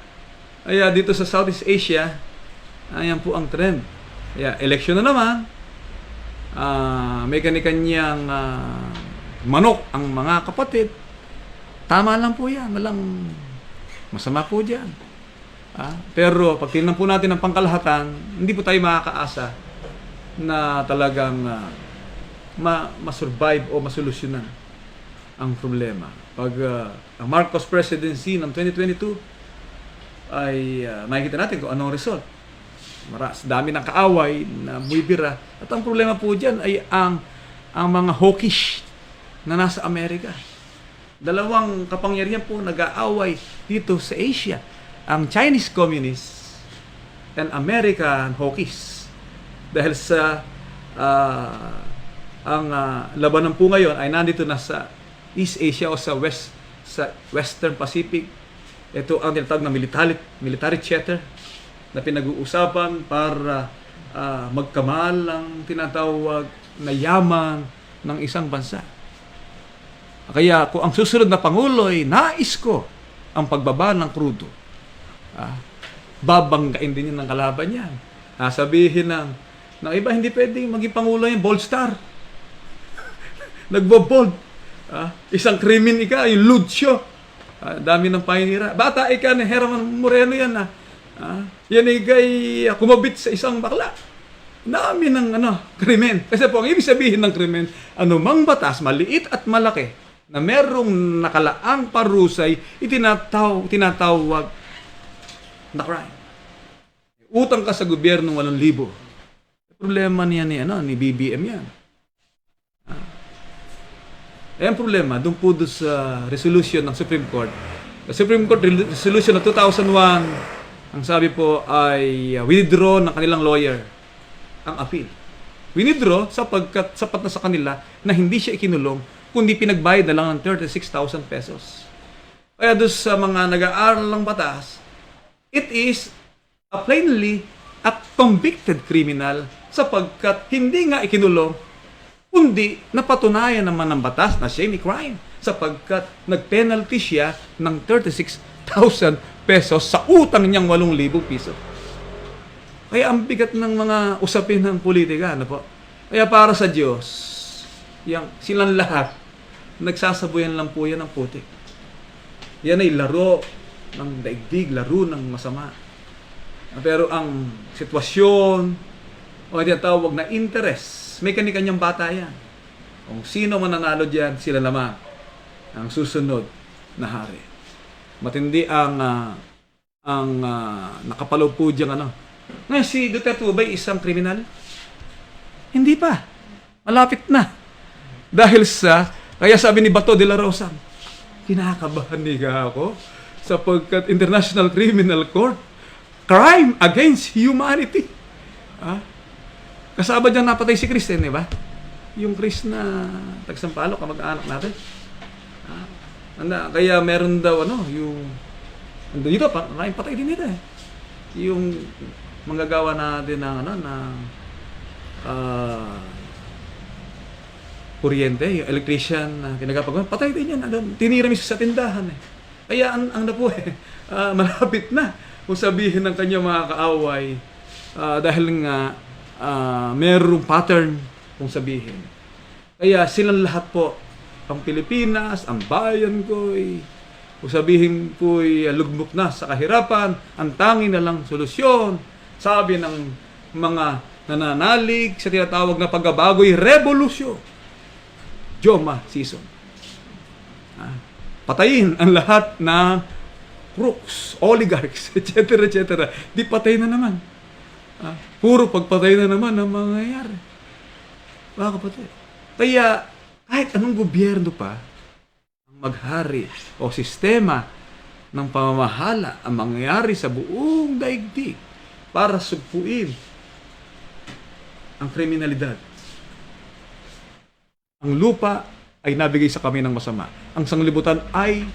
Kaya dito sa Southeast Asia, ayan po ang trend. Kaya eleksyon na naman, may kani-kanyang manok ang mga kapatid. Tama lang po yan. Walang masama po dyan. Pero pag tingnan po natin ang pangkalahatan, hindi po tayo makakaasa na talagang ma-survive o masolusyonan ang problema. Pag ang Marcos presidency ng 2022 ay makikita natin kung anong result. Dami ng kaaway na buibira. At ang problema po dyan ay ang mga hawkish na nasa Amerika. Dalawang kapangyarihan po nag-aaway dito sa Asia. Ang Chinese Communists and American hawkish. Dahil sa labanan po ngayon ay nandito na sa East Asia o sa Western Pacific. Ito ang tinatawag na military theater na pinag-uusapan para magkamal ang tinatawag na yaman ng isang bansa. Kaya kung ang susunod na Pangulo ay nais ko ang pagbaba ng krudo, babanggain din yun ng kalaban niya. Sabihin ng iba, hindi pwedeng maging Pangulo yung bold star. Nagbo-bold. Isang krimen ika, yung Lucio. Dami ng pahinira. Bata ika ni Herman Moreno yan. Yan ikay kumabit sa isang bakla. Dami ng krimen. Kasi po, ang ibig sabihin ng krimen, anumang batas, maliit at malaki, na merong nakalaang parusay, tinatawag na crime. Utang ka sa gobyerno 8,000. Problema niya ni BBM yan. Ang problema, doon po sa resolution ng Supreme Court. The Supreme Court resolution ng 2001, ang sabi po ay withdraw ng kanilang lawyer ang appeal. Withdraw sapagkat sapat na sa kanila na hindi siya ikinulong, kundi pinagbayad na lang ng 36,000 pesos. Kaya doon sa mga nag-aaral ng batas, it is a plainly a convicted criminal sapagkat hindi nga ikinulong, kundi napatunayan naman ng batas na siya may crime sapagkat nag-penalty siya ng 36,000 pesos sa utang niyang 8,000 piso. Kaya ang bigat ng mga usapin ng politika, po? Kaya para sa Diyos, silang lahat, nagsasabuyan lang po yan ng putik. Yan ay laro ng daigdig, laro ng masama. Pero ang sitwasyon, o tinatawag na interest, may kani-kanyang bata yan. Kung sino mananalo dyan, sila naman ang susunod na hari. Matindi ang nakapalaw po dyan Ngayon si Duterte ba isang kriminal? Hindi pa. Malapit na. Dahil kaya sabi ni Bato de la Rosa, kinakabahan niya ako sapagkat International Criminal Court, crime against humanity. Kasama dyan napatay si Chris, di ba? Yung Chris na tagsampalo, kamag-anak natin. Kaya meron daw dito, maraming patay din dito Yung manggagawa natin ng kuryente, yung electrician na kinagapagawa, patay din yan. Tinira mismo sa tindahan Kaya ang malapit na kung sabihin ng kanyang mga kaaway dahil nga merong pattern kung sabihin. Kaya silang lahat po, ang Pilipinas, ang bayan ko, kung sabihin po'y lugmok na sa kahirapan, ang tanging na lang solusyon, sabi ng mga nananalig sa tinatawag na pagbabago'y revolusyon. Joma season. patayin ang lahat ng crooks, oligarchs, etc. etc. Di patay na naman. Puro pagpatay na naman ang mangyayari. Mga kapatid. Kaya kahit anong gobyerno pa ang maghari o sistema ng pamamahala ang mangyayari sa buong daigdig para sugpuin ang kriminalidad. Ang lupa ay nabigay sa kami ng masama. Ang sanglibutan ay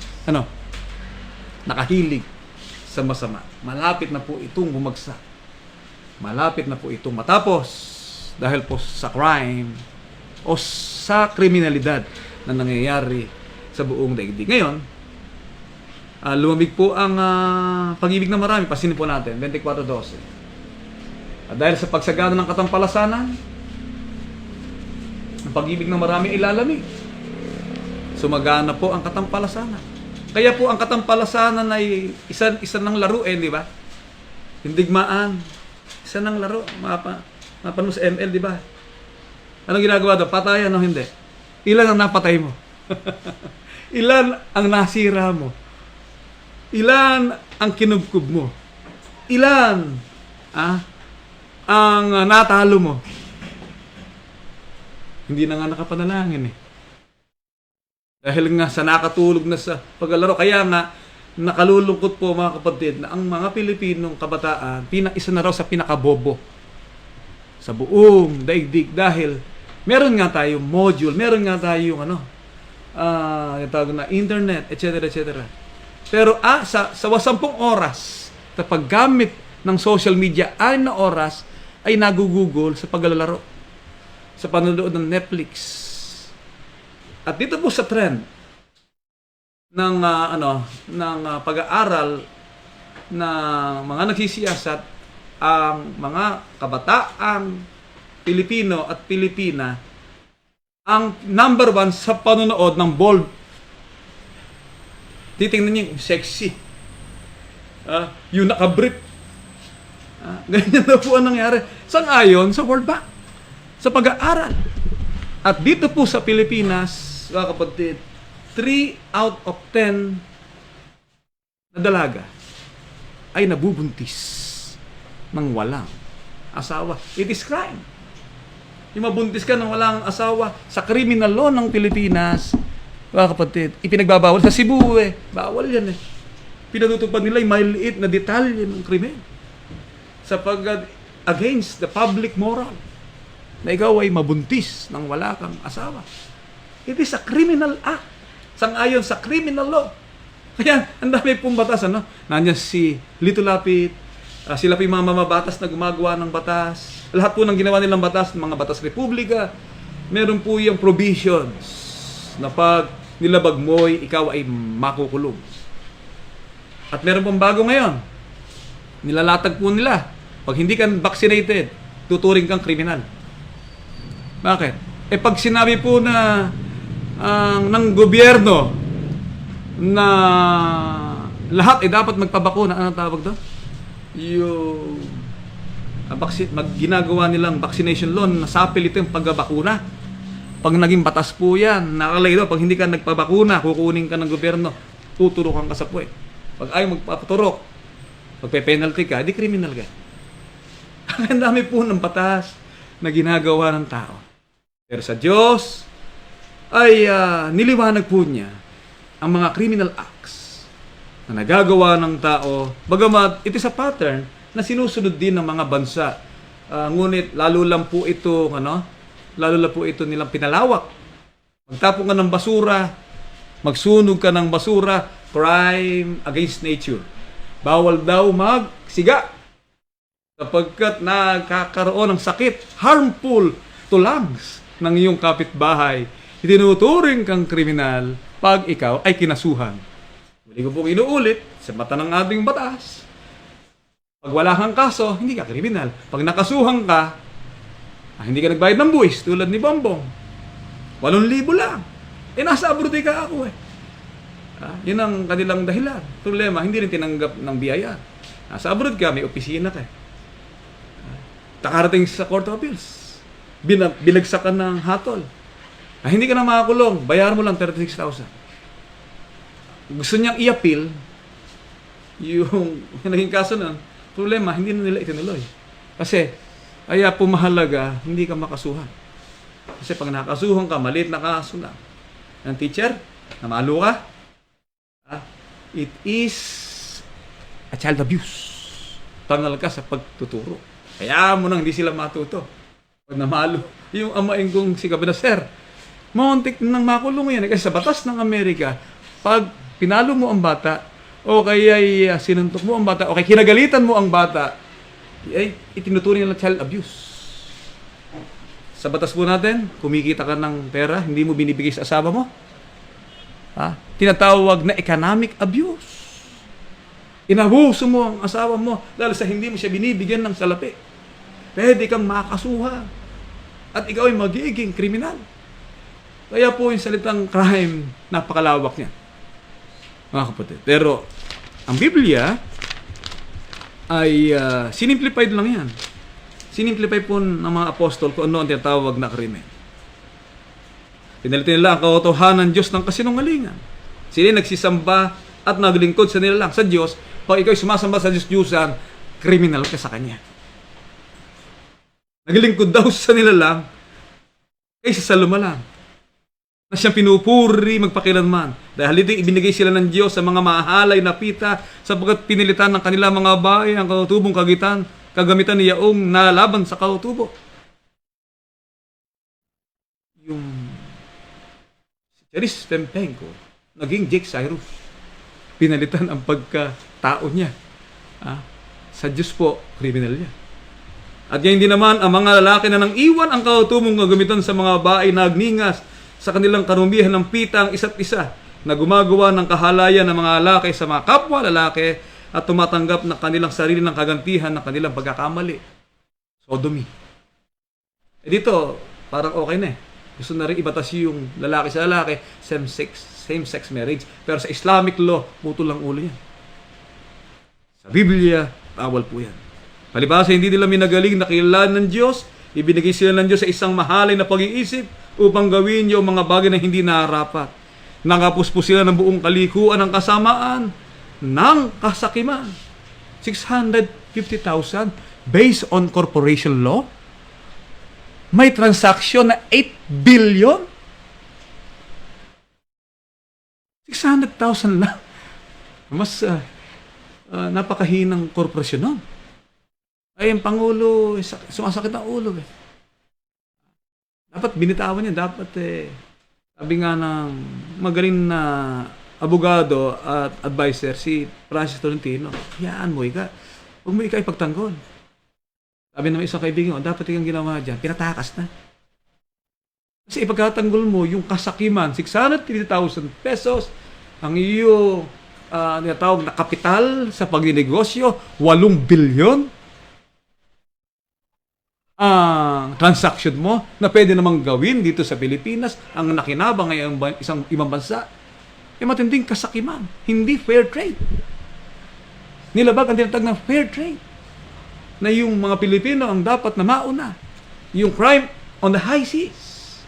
nakahilig sa masama. Malapit na po itong bumagsak. Malapit na po itong matapos dahil po sa crime o sa kriminalidad na nangyayari sa buong daigdig. Ngayon, lumamig po ang pag-ibig ng marami. Pasinin po natin, 24:12. At dahil sa pagsagana ng katampalasanan, ang pag-ibig ng marami ay lalamig. Sumagana po ang katampalasanan. Kaya po ang katampalasanan ay isa ng laruin, di ba? Yung digmaan, isa ng laro. Mapano sa ML, di ba? Anong ginagawa doon? Patayan o hindi? Ilan ang napatay mo? Ilan ang nasira mo? Ilan ang kinubkub mo? Ilan ang natalo mo? Hindi na nga nakapanalangin eh. Dahil nga sa nakatulog na sa paglalaro. Kaya nga, nakalulungkot po mga kapatid na ang mga Pilipinong kabataan, isa na raw sa pinakabobo sa buong daigdig. Dahil meron nga tayong module, meron nga tayong yung tawag na internet, etc. etc. Pero sa 80 oras sa paggamit ng social media, 6 na oras ay nagugugol sa paglalaro, sa panonood ng Netflix. At dito po sa trend ng pag-aaral ng mga nagsisiyasat, ang mga kabataang Pilipino at Pilipina ang number 1 sa panonood ng bold. Titingnan niyo yung sexy. Yung nakabrief. Ganyan na po ang nangyari. Sang-ayon sa World Bank. Sa pag-aaral. At dito po sa Pilipinas, mga kapatid, 3 out of 10 na dalaga ay nabubuntis ng walang asawa. It is crime. Yung mabuntis ka ng walang asawa sa criminal law ng Pilipinas, mga kapatid, ipinagbabawal sa Cebu bawal yan pinatutupad nila yung maliit na detalye ng krimen sapagkat against the public moral na ikaw ay mabuntis ng wala kang asawa. It is a criminal act. Sang-ayon sa criminal law. Kaya, ang dami pong batas, Nandiyan si Lito Lapid, sila po yung mga mamabatas na gumagawa ng batas. Lahat po ng ginawa nilang batas, mga batas republika, meron po yung provisions na pag nilabag mo'y ikaw ay makukulong. At meron pong bago ngayon. Nilalatag po nila. Pag hindi ka vaccinated, tuturing kang kriminal. Bakit? Pag sinabi po na ng gobyerno na lahat ay dapat magpabakuna, anong tawag doon? Yung ginagawa nilang vaccination law, nasapil ito yung pagbabakuna. Pag naging batas po yan, nakalagay doon, pag hindi ka nagpabakuna, kukunin ka ng gobyerno, tuturukan ka sa puwet. Pag ayaw magpapaturok, pagpe-penalty ka, di criminal ka. Ang dami po ng batas na ginagawa ng tao. Pero sa Diyos ay niliwanag po niya ang mga criminal acts na nagagawa ng tao. Bagamat ito sa pattern na sinusunod din ng mga bansa. Ngunit lalo lang po ito nilang pinalawak. Magtapon ka ng basura, magsunog ka ng basura, crime against nature. Bawal daw magsiga sapagkat nagkakaroon ng sakit, harmful to lungs ng iyong kapitbahay. Itinuturing kang kriminal pag ikaw ay kinasuhan. Muli ko pong inuulit sa mata ng ating batas. Pag wala kang kaso, hindi ka kriminal. Pag nakasuhan ka, hindi ka nagbayad ng buwis tulad ni Bongbong. 8,000 lang. Nasa abroad ka ako yun ang kanilang dahilan. Problema, hindi rin tinanggap ng biyaya. Nasa abroad ka, may opisina ka. Takarating sa Court of Appeals. Binagsakan ng hatol. Hindi ka na makakulong. Bayaran mo lang 36,000. gusto niyang i-appeal yung naging kaso nun. Problema, hindi na nila itinuloy. Kasi, kaya po mahalaga, hindi ka makasuhan. Kasi pag nakasuhan ka, maliit na kaso na ng teacher, na maalo ka, it is a child abuse. Tangal ka sa pagtuturo. Kaya mo nang hindi sila matuto. Pag namalo, yung amain kong si Cabenacer, mauntik nang makulong yan. Kasi sa batas ng Amerika, pag pinalo mo ang bata, o kaya sinuntok mo ang bata, o kaya kinagalitan mo ang bata, ay itinuturing nila child abuse. Sa batas po natin, kumikita ka ng pera, hindi mo binibigay sa asawa mo, tinatawag na economic abuse. Inabuso mo ang asawa mo dahil sa hindi mo siya binibigyan ng salapi. Pwede kang makasuha at ikaw ay magiging kriminal. Kaya po yung salitang crime, napakalawak niya, mga kapatid. Pero ang Biblia ay sinimplified lang yan. Sinimplify po ng mga apostol kung ano ang tinatawag na krimen. Pinalitin nila ang katotohanan ng Diyos ng kasinungalingan. Sila nagsisamba at naglingkod sa nila lang sa Diyos. Pag ikaw sumasamba sa Diyos-Diyusan, kriminal ka sa Kanya. Naglingkod daw sa nila lang kaysa sa lumalang na siyang pinupuri magpakilanman. Dahil dito ibinigay sila ng Diyos sa mga mahalay na pita sapagkat pinilitan ng kanilang mga bahay ang katutubong kagamitan ni Yaong nalaban sa katutubo. Yung si Charis Tempenko naging Jake Cyrus. Pinalitan ang pagkatao niya. Sa Diyos po, kriminal niya. At yan din naman ang mga lalaki na nang iwan ang katutubong gagamitan sa mga bahay na agningas sa kanilang karumihan ng pita ang isa't isa na gumagawa ng kahalayan ng mga lalaki sa mga kapwa lalaki at tumatanggap na kanilang sarili ng kagantihan ng kanilang pagkakamali. Sodomy. Dito, parang okay na eh. Gusto na rin ibatas yung lalaki sa lalaki, same-sex marriage. Pero sa Islamic law, putol lang ulo yan. Sa Biblia, bawal po yan. Palibhasa, hindi nila minagaling na kilalanin ng Diyos, ibinigay sila ng Diyos sa isang mahalay na pag-iisip upang gawin yung mga bagay na hindi nararapat. Nakapuspo sila ng buong kalikuan ng kasamaan ng kasakiman. 650,000 based on corporation law. May transaction na 8 billion. 600,000 lang. Mas napakahinang korporasyon nun. Ay, ang Pangulo, sumasakit ang ulo. Dapat binitawan niya. Dapat, sabi nga ng magaling na abogado at advisor, si Francis Tolentino, hayaan mo ika. Huwag mo ika ipagtanggol. Sabi ng isang kaibigan, dapat ikang ginawa dyan, pinatakas na. Kasi ipagkatanggol mo yung kasakiman, 650,000 pesos, ang iyo tinatawag na kapital sa pagninegosyo, 8 bilyon. Ang transaction mo na pwede namang gawin dito sa Pilipinas, ang nakinabang ay isang ibang bansa, matinding kasakiman, hindi fair trade. Nilabag ang tinatawag na fair trade. Na yung mga Pilipino ang dapat na mauna. Yung crime on the high seas.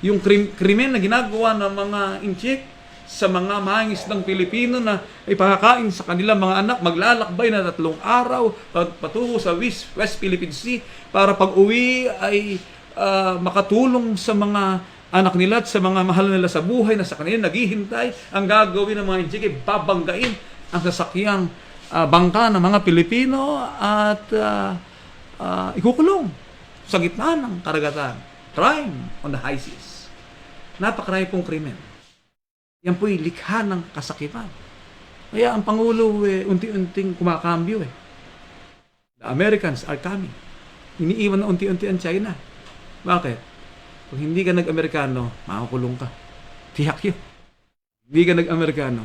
Yung krimen na ginagawa ng mga inchik sa mga mangingisdang Pilipino na ipakakain sa kanilang mga anak, maglalakbay na 3 araw patungo sa West Philippine Sea para pag-uwi ay makatulong sa mga anak nila at sa mga mahal nila sa buhay na sa kanila naghihintay. Ang gagawin ng mga inchik ay babanggain ang sasakyang bangka ng mga Pilipino at ikukulong sa gitna ng karagatan. Crime on the high seas. Napakarami pong krimen. Yan po'y likha ng kasakiman. Kaya ang Pangulo unti-unting kumakambyo . The Americans are coming. Iniiwan na unti-unti ang China. Bakit? Kung hindi ka nag-Amerikano, makakulong ka. Tiyak yun. Hindi ka nag-Amerikano,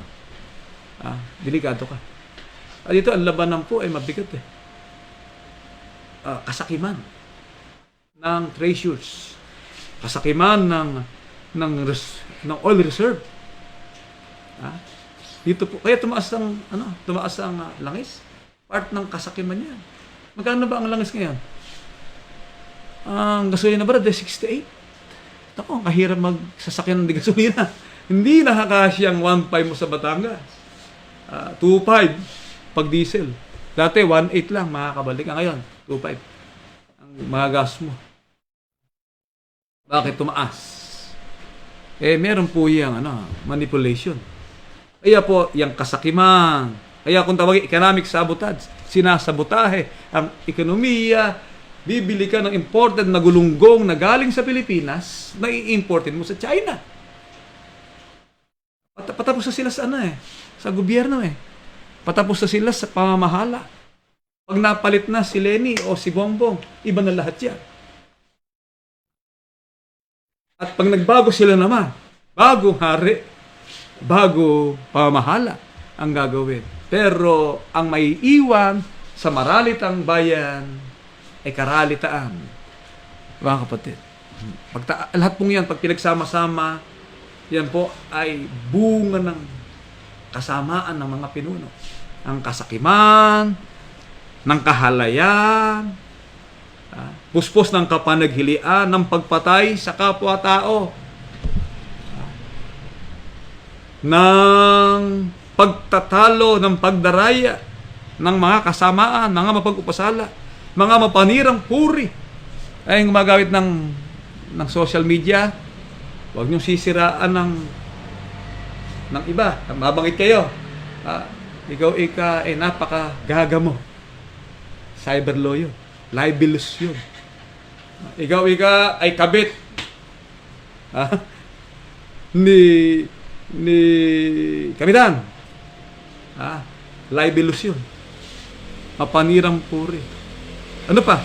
delikado ka. At dito, ang labanan po ay mabigat . Kasakiman ng treasures. Kasakiman ng oil reserve. Dito po, kaya tumaas ang langis. Part ng kasakiman niya. Magkano ba ang langis ngayon? Ang gasolina ba? 68. Ako, kahirap magsasakyan ng gasolina. Hindi nakakasiyang 1.5 mo sa Batangas. 2.5 pag diesel. Dati 1.8 lang makakabalik. Ngayon, 2.5 ang mga gas mo. Bakit tumaas? Meron po yung manipulation. Kaya po, yung kasakiman. Kaya kung tawagin economic sabotage, sinasabotahe ang ekonomiya, bibili ka ng imported na gulunggong na galing sa Pilipinas, na i-importin mo sa China. Patapos na sila sa sa gobyerno Patapos na sila sa pamamahala. Pag napalit na si Lenny o si Bongbong, iba na lahat yan. At pag nagbago sila naman, bagong hari, bago pamamahala ang gagawin. Pero ang may iwan sa maralitang bayan ay karalitaan. Mga kapatid. Lahat pong yan, pag pinagsama-sama, yan po ay bunga ng kasamaan ng mga pinuno. Ang kasakiman, ng kahalayan, puspos ng kapanaghilian, ng pagpatay sa kapwa-tao, ng pagtatalo, ng pagdaraya, ng mga kasamaan, mga mapag-upasala, mga mapanirang puri, ay gumagamit ng social media. Huwag niyong sisiraan ng iba. Mabangit kayo. Ikaw napaka-gaga mo. Cyber law yun. Libelous yun. Ikaw ay kabit. Ni kapitan. Libelous yun. Mapanirang puri. Ano pa?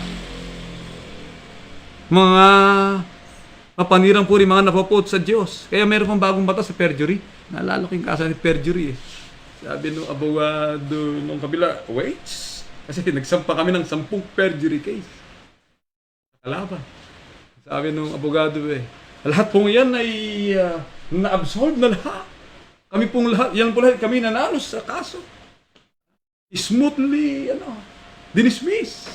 Mga mapanirang puri, mga napapot sa Diyos. Kaya meron pang bagong batas sa perjury. Naalala ko yung kaso ni perjury Sabi nung abogado nung kabila, wait. Kasi nagsampa kami ng 10 perjury case. Kalaban. Sabi nung abogado lahat pong yan ay na-absorb na lahat. Kami pong lahat, yan po lahat kami nanalo sa kaso. Smoothly, dinismiss.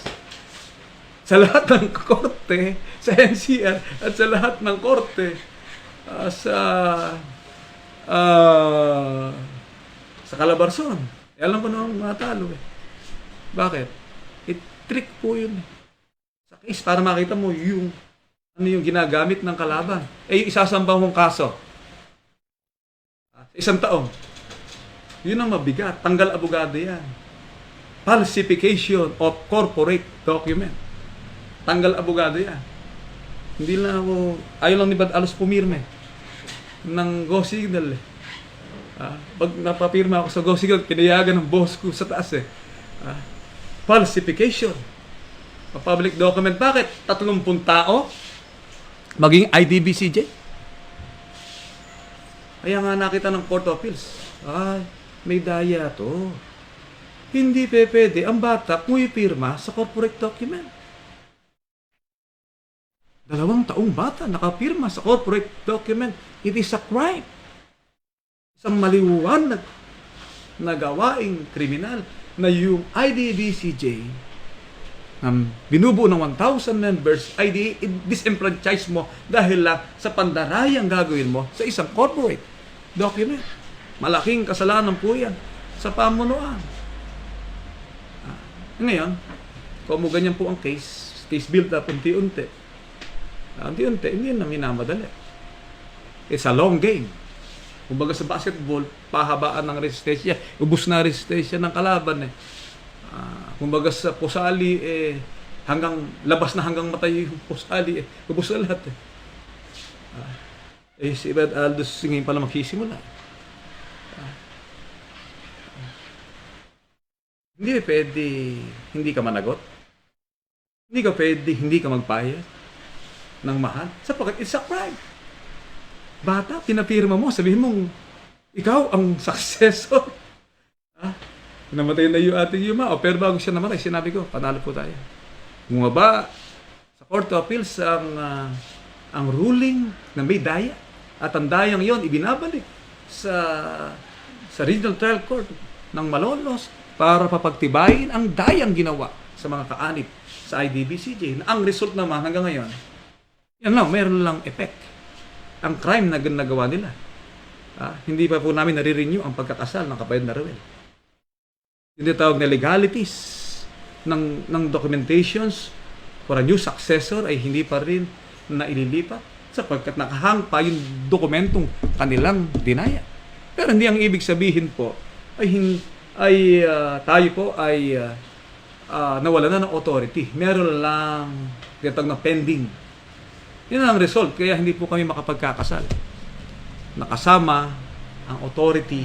Sa lahat ng korte, sa NCR, at sa lahat ng korte, sa Calabarzon. Alam ko naman matalo Bakit? Trick po yun. Sa case, para makita mo yung ginagamit ng kalaban. Yung isasambang mong kaso. Sa 1 taon. Yun ang mabigat. Tanggal abogado yan. Falsification of corporate document. Tanggal abogado yan. Hindi lang ako, ayaw lang ni Bad Alos pumirme ng Go Signal Pag napapirma ako sa Go Signal, pinayagan ng boss ko sa taas falsification of public document. Bakit? 30 tao maging IDBCJ. Kaya nga nakita ng Court of Appeals, may daya to. Hindi pwede ang bata pumipirma sa corporate document. 2 taong bata nakapirma sa corporate document. It is a crime. Isang maliwanag na gawaing kriminal na yung IDBCJ binubuo ng 1,000 members, disenfranchise mo dahil lang sa pandarayang gagawin mo sa isang corporate document. Malaking kasalanan po yan sa pamunuan. Ngayon, kung mo ganyan po ang case built up unti-unti, hindi na minamadali. It's a long game. Kumbaga sa basketball, pahabaan ng resistensya, ubus na resistensya ng kalaban kumbaga sa pusali hanggang labas na hanggang matay yung pusali ubus na lahat si Brad Aldos ngayon pala magsisimula. Hindi pwede hindi ka managot. Hindi ka pwede hindi ka magbayad ng mahal sapagkat it's a crime. Bata, pinapirma mo, sabihin mong ikaw ang successor. Namatay na yung ating Yuma. Pero bago siya namatay, sinabi ko, panalo po tayo. Bumaba sa Court of Appeals ang ruling na may daya. At ang dayang yon ibinabalik sa Regional Trial Court ng Malolos para papagtibayin ang dayang ginawa sa mga kaanib sa IDBCJ. Ang result naman hanggang ngayon, yan lang, meron lang effect. Ang crime na nagawa nila Hindi pa po namin nare-renew ang pagkakasal ng kapatid na Ruel. Yung tawag na legalities ng documentations for a new successor ay hindi pa rin naililipat sapagkat nakahang pa yung dokumentong kanilang dinaya. Pero hindi ang ibig sabihin po ay tayo po ay nawala na ng authority. Meron lang tinatawag na pending. Yun ang result. Kaya hindi po kami makapagkakasal. Nakasama ang authority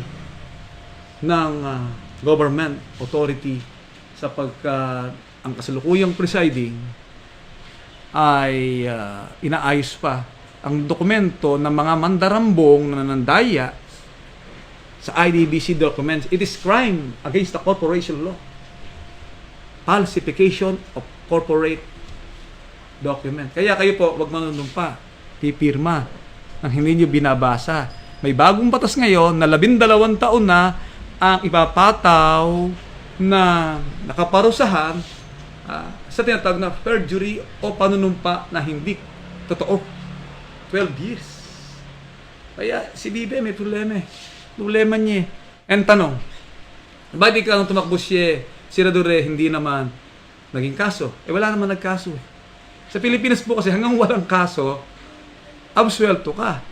ng government authority sapagkat ang kasalukuyang presiding ay inaayos pa ang dokumento ng mga mandarambong na nandaya sa IDBC documents. It is crime against the corporation law. Falsification of corporate document. Kaya kayo po, wag manunumpa, pipirma nang hindi nyo binabasa. May bagong batas ngayon na 12 taon na ang ipapataw na nakaparusahan sa tinatawag na perjury o panunumpa na hindi totoo. 12 years. Kaya si Bibe may problema eh. Problema niya eh. And tanong, bakit ikaw nung tumakbo siya, Senadore, hindi naman naging kaso? Wala naman nagkaso eh. Sa Pilipinas po kasi hanggang walang kaso, absuelto ka.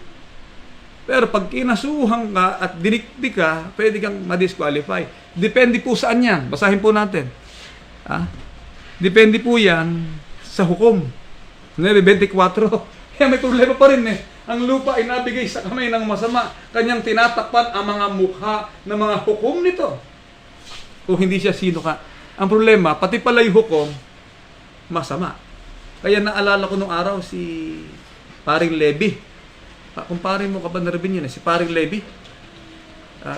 Pero pag kinasuhan ka at dinikti ka, pwede kang ma-disqualify. Depende po saan yan. Basahin po natin. Depende po yan sa hukom. 9:24. Kaya may problema pa rin eh. Ang lupa ay nabigay sa kamay ng masama. Kanyang tinatakpan ang mga mukha ng mga hukom nito. Kung hindi siya sino ka. Ang problema, pati pala yung hukom, masama. Kaya naalala ko nung araw si Paring Levy. Kumpare mo kapag narabin yun si Paring Levy.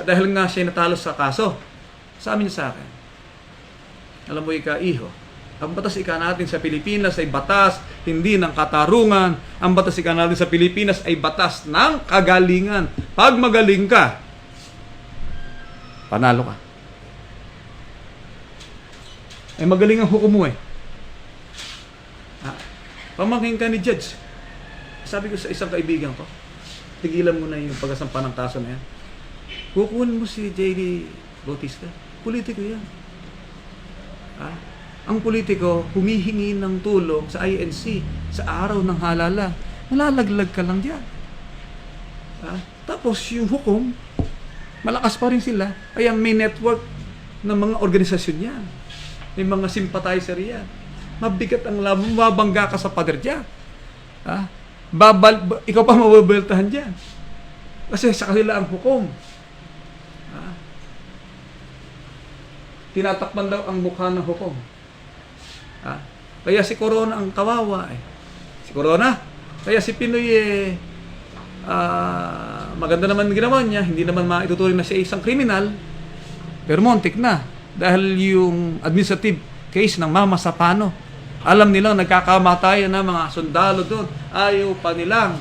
Dahil nga siya natalo sa kaso. Sabi niya sa akin, alam mo iho, ang batas natin sa Pilipinas ay batas hindi ng katarungan. Ang batas natin sa Pilipinas ay batas ng kagalingan. Pag magaling ka, panalo ka. Ay magaling ang hukom mo eh. Pamangkin ka ni Judge. Sabi ko sa isang kaibigan ko, tigilan mo na yung pagkasampa ng kaso na yan. Kukunin mo si J.D. Bautista. Politiko yan. Ang politiko, humihingi ng tulong sa INC sa araw ng halala. Malalaglag ka lang dyan. Tapos yung hukom, malakas pa rin sila. Kaya may network ng mga organisasyon yan. May mga sympathizer yan. Mabigat ang laban, mabangga ka sa pader dyan. Ikaw pa mababeltahan dyan. Kasi sa kanila ang hukom. Tinatakpan daw ang mukha ng hukom. Kaya si Corona ang kawawa eh. Si Corona. Kaya si Pinoy maganda naman ginawa niya. Hindi naman maituturing na siya isang kriminal. Pero montik na. Dahil yung administrative case ng Mama Sapano, alam nilang nagkakamatayan na mga sundalo doon. Ayaw pa nilang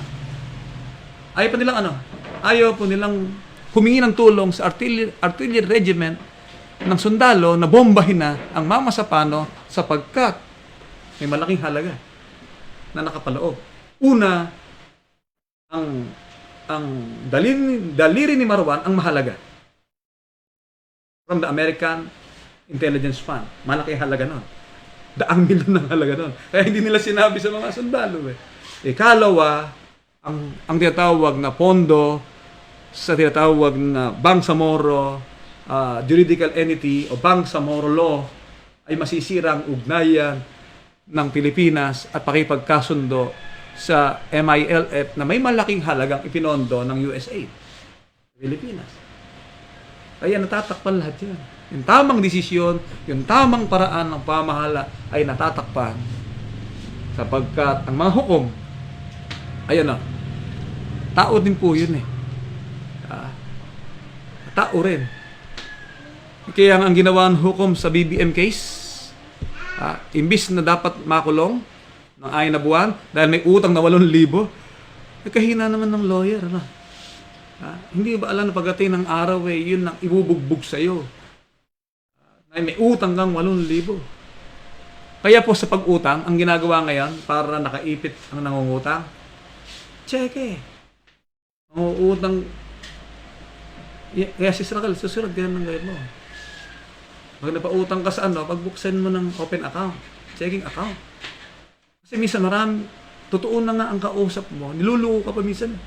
humingi ng tulong sa artillery regiment ng sundalo na bombahin na ang Mama Sapano sapagkat may malaking halaga na nakapaloob. Una, ang daliri ni Marwan ang mahalaga. From the American Intelligence Fund. Malaki halaga nun. Daang milyon ng halaga nun. Kaya hindi nila sinabi sa mga sundalo eh. Ikalawa, ang tinatawag na pondo sa tinatawag na Bangsamoro juridical entity o Bangsamoro law ay masisira ang ugnayan ng Pilipinas at pakipagkasundo sa MILF na may malaking halagang ipinondo ng USA. Pilipinas. Kaya natatakpan lahat yan. Yung tamang desisyon, yung tamang paraan ng pamahala ay natatakpan sapagkat ang mga hukom, tao din po yun eh. Tao rin. Kaya ang ginawa ng hukom sa BBM case, imbis na dapat makulong ng 6 na buwan dahil may utang na 8,000, kahina naman ng lawyer. Hindi ba alam na pagdating ng araw yun ang ibubugbog sa'yo. May utang kang 8,000. Kaya po sa pag-utang, ang ginagawa ngayon para nakaipit ang nangungutang, cheque. Utang Kaya si Raquel, susunod, ganyan ang gawin mo. Pag napautang ka sa pagbuksan mo ng open account, checking account. Kasi minsan totoo na nga ang kausap mo, niluluko ka pa minsan.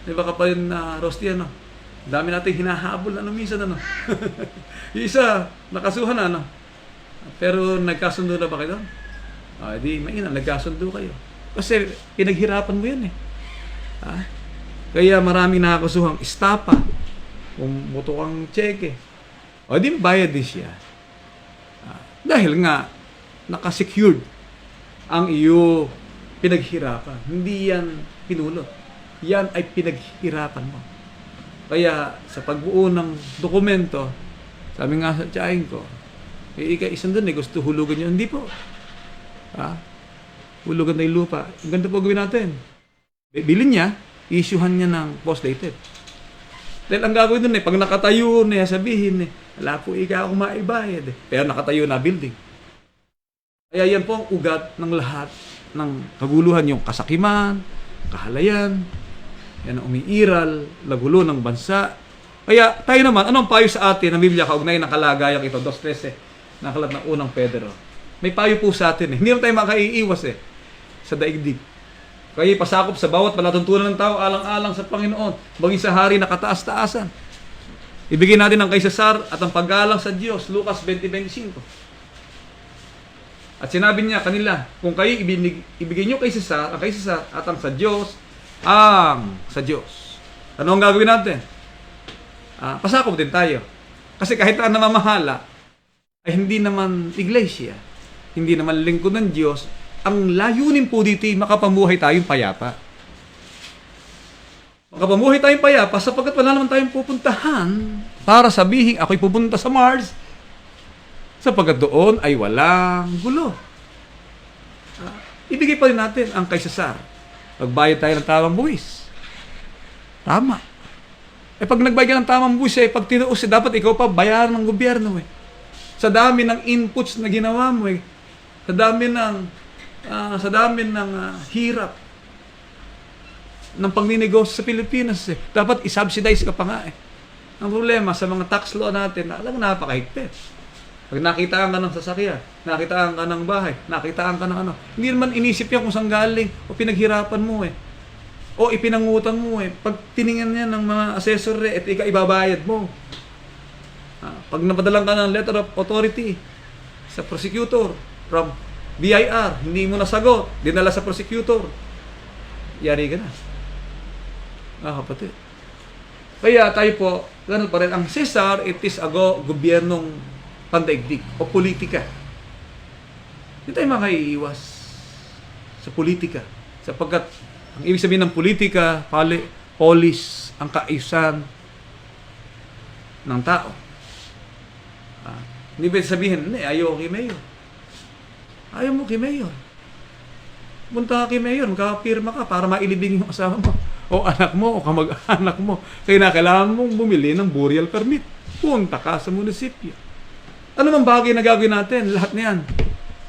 Di ba kapag Rosti, dami natin hinahabol, minsan, yung isa, nakasuhan, pero nagkasundo na ba kayo doon? Di, mainam, nagkasundo kayo. Kasi pinaghirapan mo yan Kaya maraming nakakasuhang estapa, kung buto kang cheque. Di bayad din siya. Dahil nga, nakasecured ang iyo pinaghirapan. Hindi yan pinulot. Yan ay pinaghirapan mo. Kaya sa pagbuo ng dokumento, sabi nga sa tiyahin ko, isang doon gusto hulugan nyo. Hindi po. Hulugan na yung lupa. Ang ganda po gawin natin. Bilhin niya, issuehan niya ng post-dated. Dahil ang gagawin doon pag nakatayo na sabihin wala po ako maibayad Pero nakatayo na building. Kaya yan po ang ugat ng lahat ng kaguluhan, yung kasakiman, kahalayan, yan ang umiiral, lagulo ng bansa. Kaya tayo naman, anong payo sa atin ng Biblia kaugnay ng kalagayang ito? 2:13, nakalat ng unang Pedro. May payo po sa atin Hindi naman tayo makaiiwas sa daigdig. Kaya pasakop sa bawat palatuntunan ng tao, alang-alang sa Panginoon, maging sa hari na kataas-taasan. Ibigay natin ang kay Cesar at ang paggalang sa Diyos, Lucas 20:25. At sinabi niya kanila, kung kayo ibigay niyo kay Cesar, ang kay Cesar, at ang sa Diyos, ang sa Diyos. Ano ang gagawin natin? Pasakop din tayo. Kasi kahit na namamahala, ay hindi naman iglesia, hindi naman lingkod ng Diyos, ang layunin po dito ay makapamuhay tayong payapa. Makapamuhay tayong payapa sapagkat wala naman tayong pupuntahan para sabihin ako'y pupunta sa Mars sapagkat doon ay walang gulo. Ibigay pa rin natin ang kay Cesar. Magbayad tayo ng tamang buwis. Tama. Pag nagbayad ka ng tamang buwis, pag tinuos, dapat ikaw pa bayaran ng gobyerno. Sa dami ng inputs na ginawa mo, sa dami ng hirap ng pagninegosyo sa Pilipinas, dapat isubsidize ka pa nga. Ang problema sa mga tax law natin, napakahigpit. Pag nakitaan ka ng sasakyan, nakitaan ka ng bahay, nakitaan ka ng hindi naman inisip yan kung saan galing o pinaghirapan mo o ipinangutang mo Pag tiningnan niya ng mga assessor ika ibabayad mo. Pag napadalang ka ng letter of authority sa prosecutor from BIR, hindi mo nasagot, dinala sa prosecutor, yari ka na. Kapatid. Kaya tayo po, ganun pa rin, ang Cesar, it is gobyernong pandaigdig o politika. Hindi tayo makaiiwas sa politika. Sapagkat, ang ibig sabihin ng politika, polis, ang kaayusan ng tao. Hindi ba sabihin, ayaw kay Mayor. Ayaw mo kay Mayor. Punta ka kay Mayor, magkapirma ka para mailibing yung asawa mo. O anak mo, o kamag-anak mo. Kaya kailangan mong bumili ng burial permit. Punta ka sa munisipyo. Ano mang bagay na gagawin natin? Lahat niyan.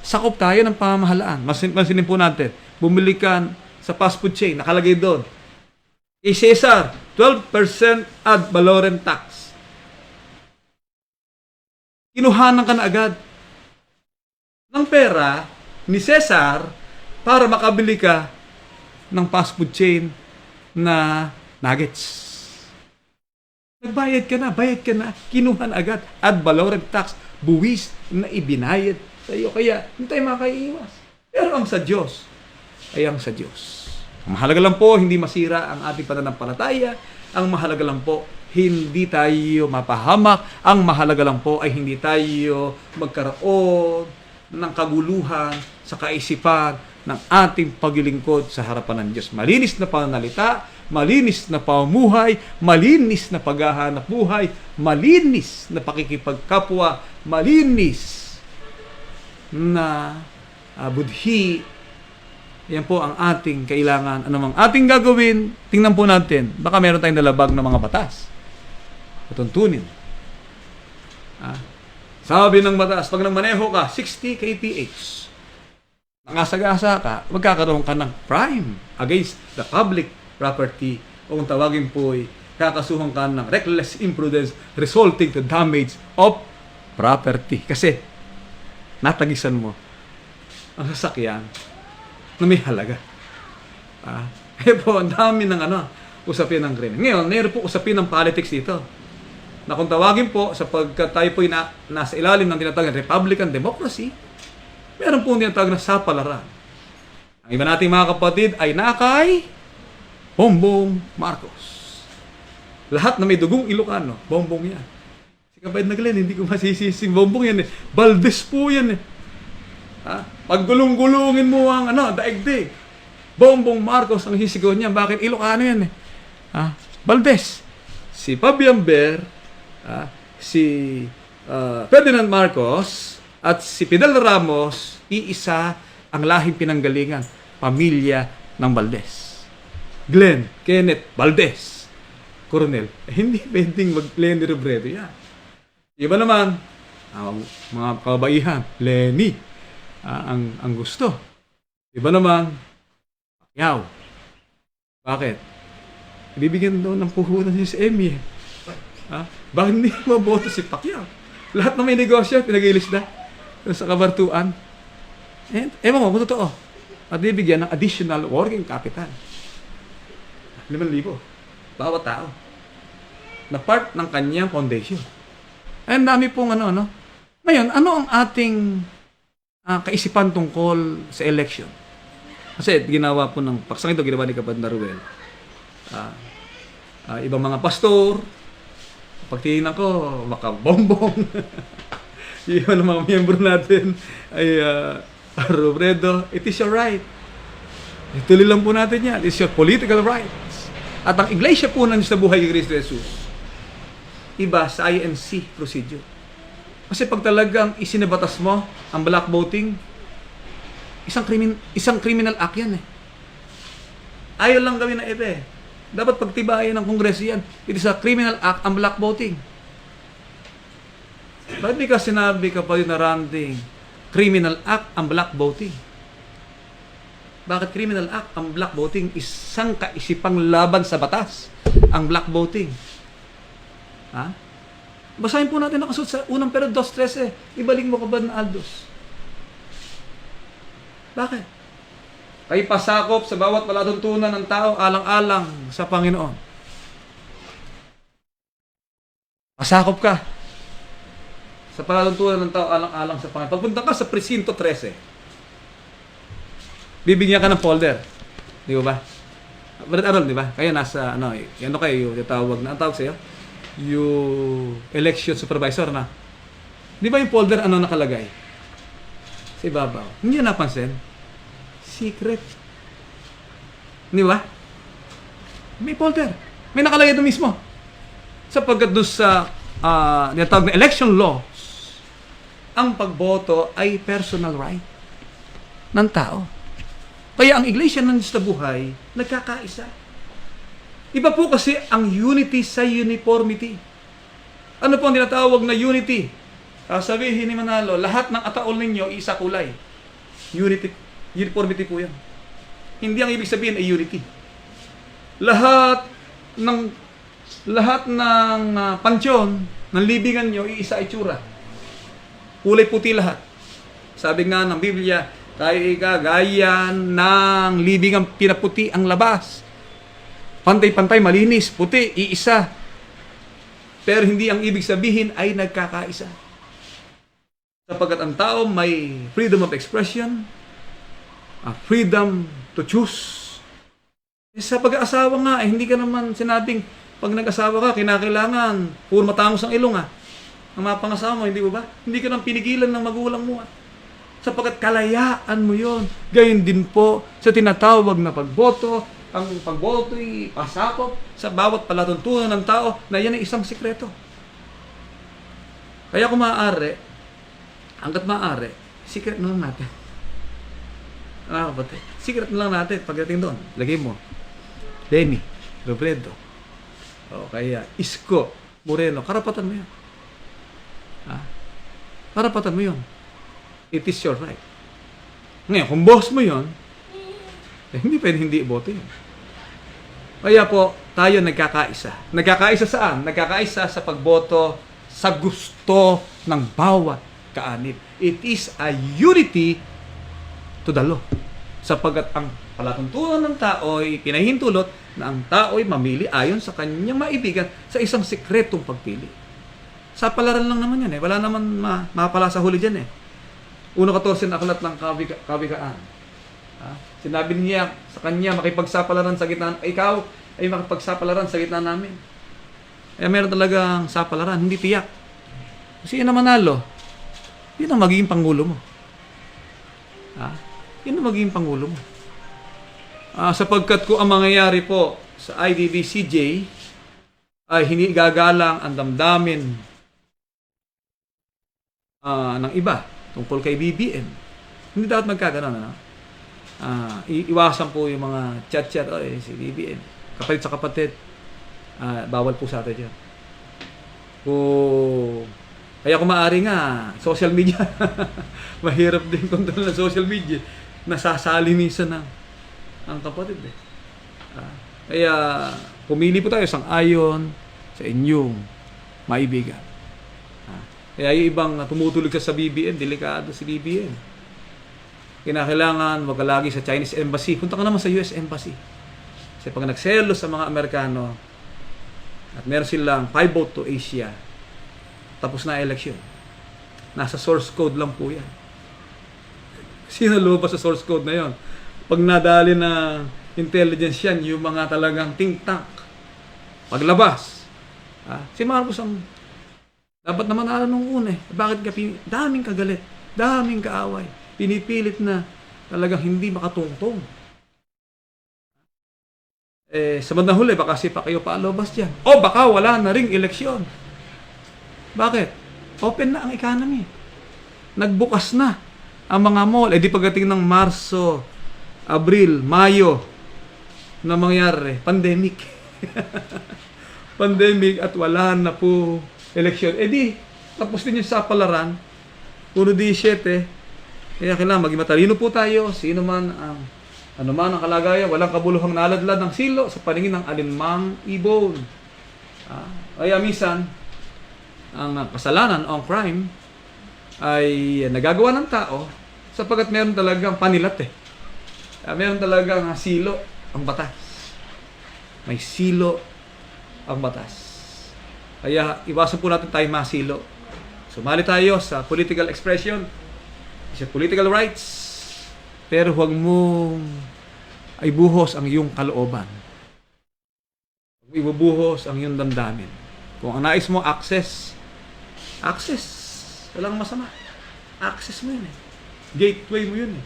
Sakop tayo ng pamahalaan. Masinin po natin. Bumili ka sa fast food chain. Nakalagay doon. Cesar, 12% ad valorem tax. Kinuhanan ka na agad ng pera ni Cesar para makabili ka ng fast food chain na nuggets. Nagbayad ka na, bayad ka na, kinuhan agad, ad valorem tax, buwis na ibinayad sa iyo. Kaya hindi tayo makaiiwas. Pero ang sa Diyos ay ang sa Diyos. Ang mahalaga lang po, hindi masira ang ating pananampalataya. Ang mahalaga lang po, hindi tayo mapahamak. Ang mahalaga lang po ay hindi tayo magkaroon ng kaguluhan sa kaisipan ng ating paglilingkod sa harapan ng Diyos. Malinis na pananalita, malinis na pamumuhay, malinis na paghahanap buhay, malinis na pakikipagkapwa, malinis na budhi. Yan po ang ating kailangan. Anumang ating gagawin, tingnan po natin. Baka meron tayong nalabag ng mga batas. Patuntunin. Sabi ng batas, pag nagmaneho ka, 60 kph. Nakasagasa ka, magkakaroon ka ng crime against the public property o kung tawagin po kakasuhan ka ng reckless imprudence resulting to damage of property. Kasi, natagisan mo ang sasakyan na may halaga. Po, ang dami ng usapin ng krimen. Ngayon, mayroon po usapin ng politics dito. Na kung tawagin po, sapagkat tayo po nasa ilalim ng tinatawag na Republican democracy, meron po tinatawag na sapalaran. Ang iba nating mga kapatid ay nakay Bongbong Marcos. Lahat na may dugong Ilocano, Bongbong yan. Si Kapatid na Glenn, hindi ko masisising Bongbong yan eh. Valdez po yan eh. Paggulong-gulungin mo ang daigdig. Bongbong Marcos ang sisigaw niya. Bakit? Ilocano yan eh. Valdez. Si Fabian Ber, si Ferdinand Marcos, at si Fidel Ramos, iisa ang lahing pinanggalingan, pamilya ng Valdez. Glenn, Kenneth, Valdez, Coronel. Hindi pwedeng mag-Lenny Robredo yan. Iba naman, mga kabaihan, Lenny, ang gusto. Iba naman, Pacquiao. Bakit? Bibigyan daw ng puhunan si Emmy. Bakit hindi maboto si Pacquiao? Lahat na may negosyo, pinag-ilista sa kabartuan. Ewan mo, totoo. At bibigyan ng additional working capital. 5,000. Bawat tao. Na part ng kanyang foundation. Ay, ang dami pong Ngayon, ano ang ating kaisipan tungkol sa election? Kasi ginawa po ng paksang ito, ginawa ni Kapatid Ruel. Ibang mga pastor, pagtingin ko, makabongbong. Yung mga miyembro natin ay Robredo, it is your right. Ituloy lang po natin yan. It's your political rights. At ang iglesia po ng sa buhay ni Cristo Jesus, iba sa INC procedure. Kasi pag talagang isinabatas mo ang black voting, isang criminal act yan eh. Ayaw lang gawin na iba eh. Dapat pagtibayan ng Kongreso yan. It is a criminal act ang black voting. Bakit di ka sinabi kapag na ranting, criminal act ang black voting? Bakit criminal act ang black voting? Isang kaisipang laban sa batas ang black voting. Basahin po natin nakasuot sa unang pero 2:13. Ibalik mo Kapatid na Aldos. Bakit? Kay pasakop sa bawat palatuntunan ng tao alang-alang sa Panginoon. Pasakop ka sa palatuntunan ng tao alang-alang sa Panginoon. Pagpunta ka sa presinto 13, bibigyan ka ng folder. Di ba? Brother Arnold, di ba? Kayo nasa, kayo yung tawag na, ang tawag sa'yo? Yung election supervisor na. Di ba yung folder nakalagay? Sa ibabaw. Hindi na napansin. Secret. Di ba? May folder. May nakalagay ito mismo. Sapagkat doon sa tinatawag na election laws, ang pagboto ay personal right ng tao. Kaya ang iglesia ng Diyos na buhay, nagkakaisa. Iba po kasi ang unity sa uniformity. Ano po ang tinatawag na unity? Sabihin ni Manalo, lahat ng ataol ninyo, isa kulay. Unity. Uniformity po yan. Hindi ang ibig sabihin ay unity. Lahat ng pansyon ng libingan nyo, iisa itsura. Kulay puti lahat. Sabi nga ng Biblia, tayo ikagayan ng libingan pinaputi ang labas. Pantay-pantay, malinis, puti, iisa. Pero hindi ang ibig sabihin ay nagkakaisa. Sapagkat ang tao may freedom of expression, freedom to choose. Sa pag-aasawa nga, hindi ka naman sinabing, pag nag-asawa ka, kinakailangan, puro matangos ang ilong ang mga pangasawa mo, hindi ba? Hindi ka nang pinigilan ng magulang mo sapagkat kalayaan mo yon. Gayon din po sa tinatawag na pagboto. Ang pagboto ay pasakop sa bawat palatuntunan ng tao na yan ay isang sikreto. Kaya kung maaari, hanggat maaari, secret na lang natin. Secret na lang natin pagdating doon. Lagay mo, Lenny Robredo, kaya Isko Moreno, karapatan mo yan. Karapatan mo yun. It is your right. Ngayon, kung boss mo yun, hindi pwede hindi iboto yun. Kaya po, tayo nagkakaisa. Nagkakaisa saan? Nagkakaisa sa pagboto sa gusto ng bawat kaanib. It is a unity to the law. Sapagat ang palatuntunan ng tao ay pinahintulot na ang tao ay mamili ayon sa kanyang maibigan sa isang sikretong pagpili. Sa palaran lang naman yan eh. Wala naman mapala sa huli dyan eh. 1:14 na aklat ng kawikaan. Sinabi niya sa kanya, makipagsapalaran sa gitna, ikaw ay makipagsapalaran sa gitna namin. Kaya meron talagang sapalaran, hindi tiyak. Kasi yun ang manalo, yun ang magiging pangulo mo. Yun ang magiging pangulo mo. Sapagkat kung ang mangyayari po sa IDBCJ ay hindi gagalang ang damdamin ng iba tungkol kay BBM, hindi dapat magkaganon. Iwasan po yung mga chat-chat, si BBM, kapalit sa kapatid, bawal po sa atin yan. Kaya kung maaari nga, social media, mahirap din kontrol ng social media, nasasali minsan ang kapatid eh. Kaya pumili po tayo sang-ayon sa inyong maibigan. Kaya yung ibang tumutulog sa BBM, delikado si BBM. Kinakailangan wag ka lagi sa Chinese Embassy. Punta ka naman sa US Embassy. Kasi pag nagselos sa mga Amerikano at meron silang 5 vote to Asia, tapos na election. Nasa source code lang po yan. Sino lumabas sa source code na yon? Pag nadali na intelligence yan, yung mga talagang think tank, paglabas. Si Marcos ang dapat naman nung una eh. Bakit ka daming kagalit, daming kaaway. Pinipilit na talagang hindi makatungtong. Sa bandang huli, baka sipa kayo palabas dyan. O baka wala na ring eleksyon. Bakit? Open na ang economy. Nagbukas na ang mga mall. Di pagdating ng Marso, Abril, Mayo, na mangyari, pandemic. Pandemic at wala na po eleksyon. Di, tapos din yung sapalaran, 1-17, kaya kailangan maging matalino po tayo. Sino man ang ano man ang kalagayan, walang kabuluhang naladlad ng silo sa paningin ng alinmang ibon. Kaya minsan, ang kasalanan o ang crime ay nagagawa ng tao sapagkat meron talagang panilat eh. Meron talagang silo ang batas. May silo ang batas. Kaya iwasan po natin tayo masilo. Sumali tayo sa political expression, sa political rights, pero huwag mong ay buhos ang iyong kalooban. Huwag ibubuhos ang iyong damdamin. Kung ang nais mo, access, walang masama. Access mo yun eh. Gateway mo yun eh.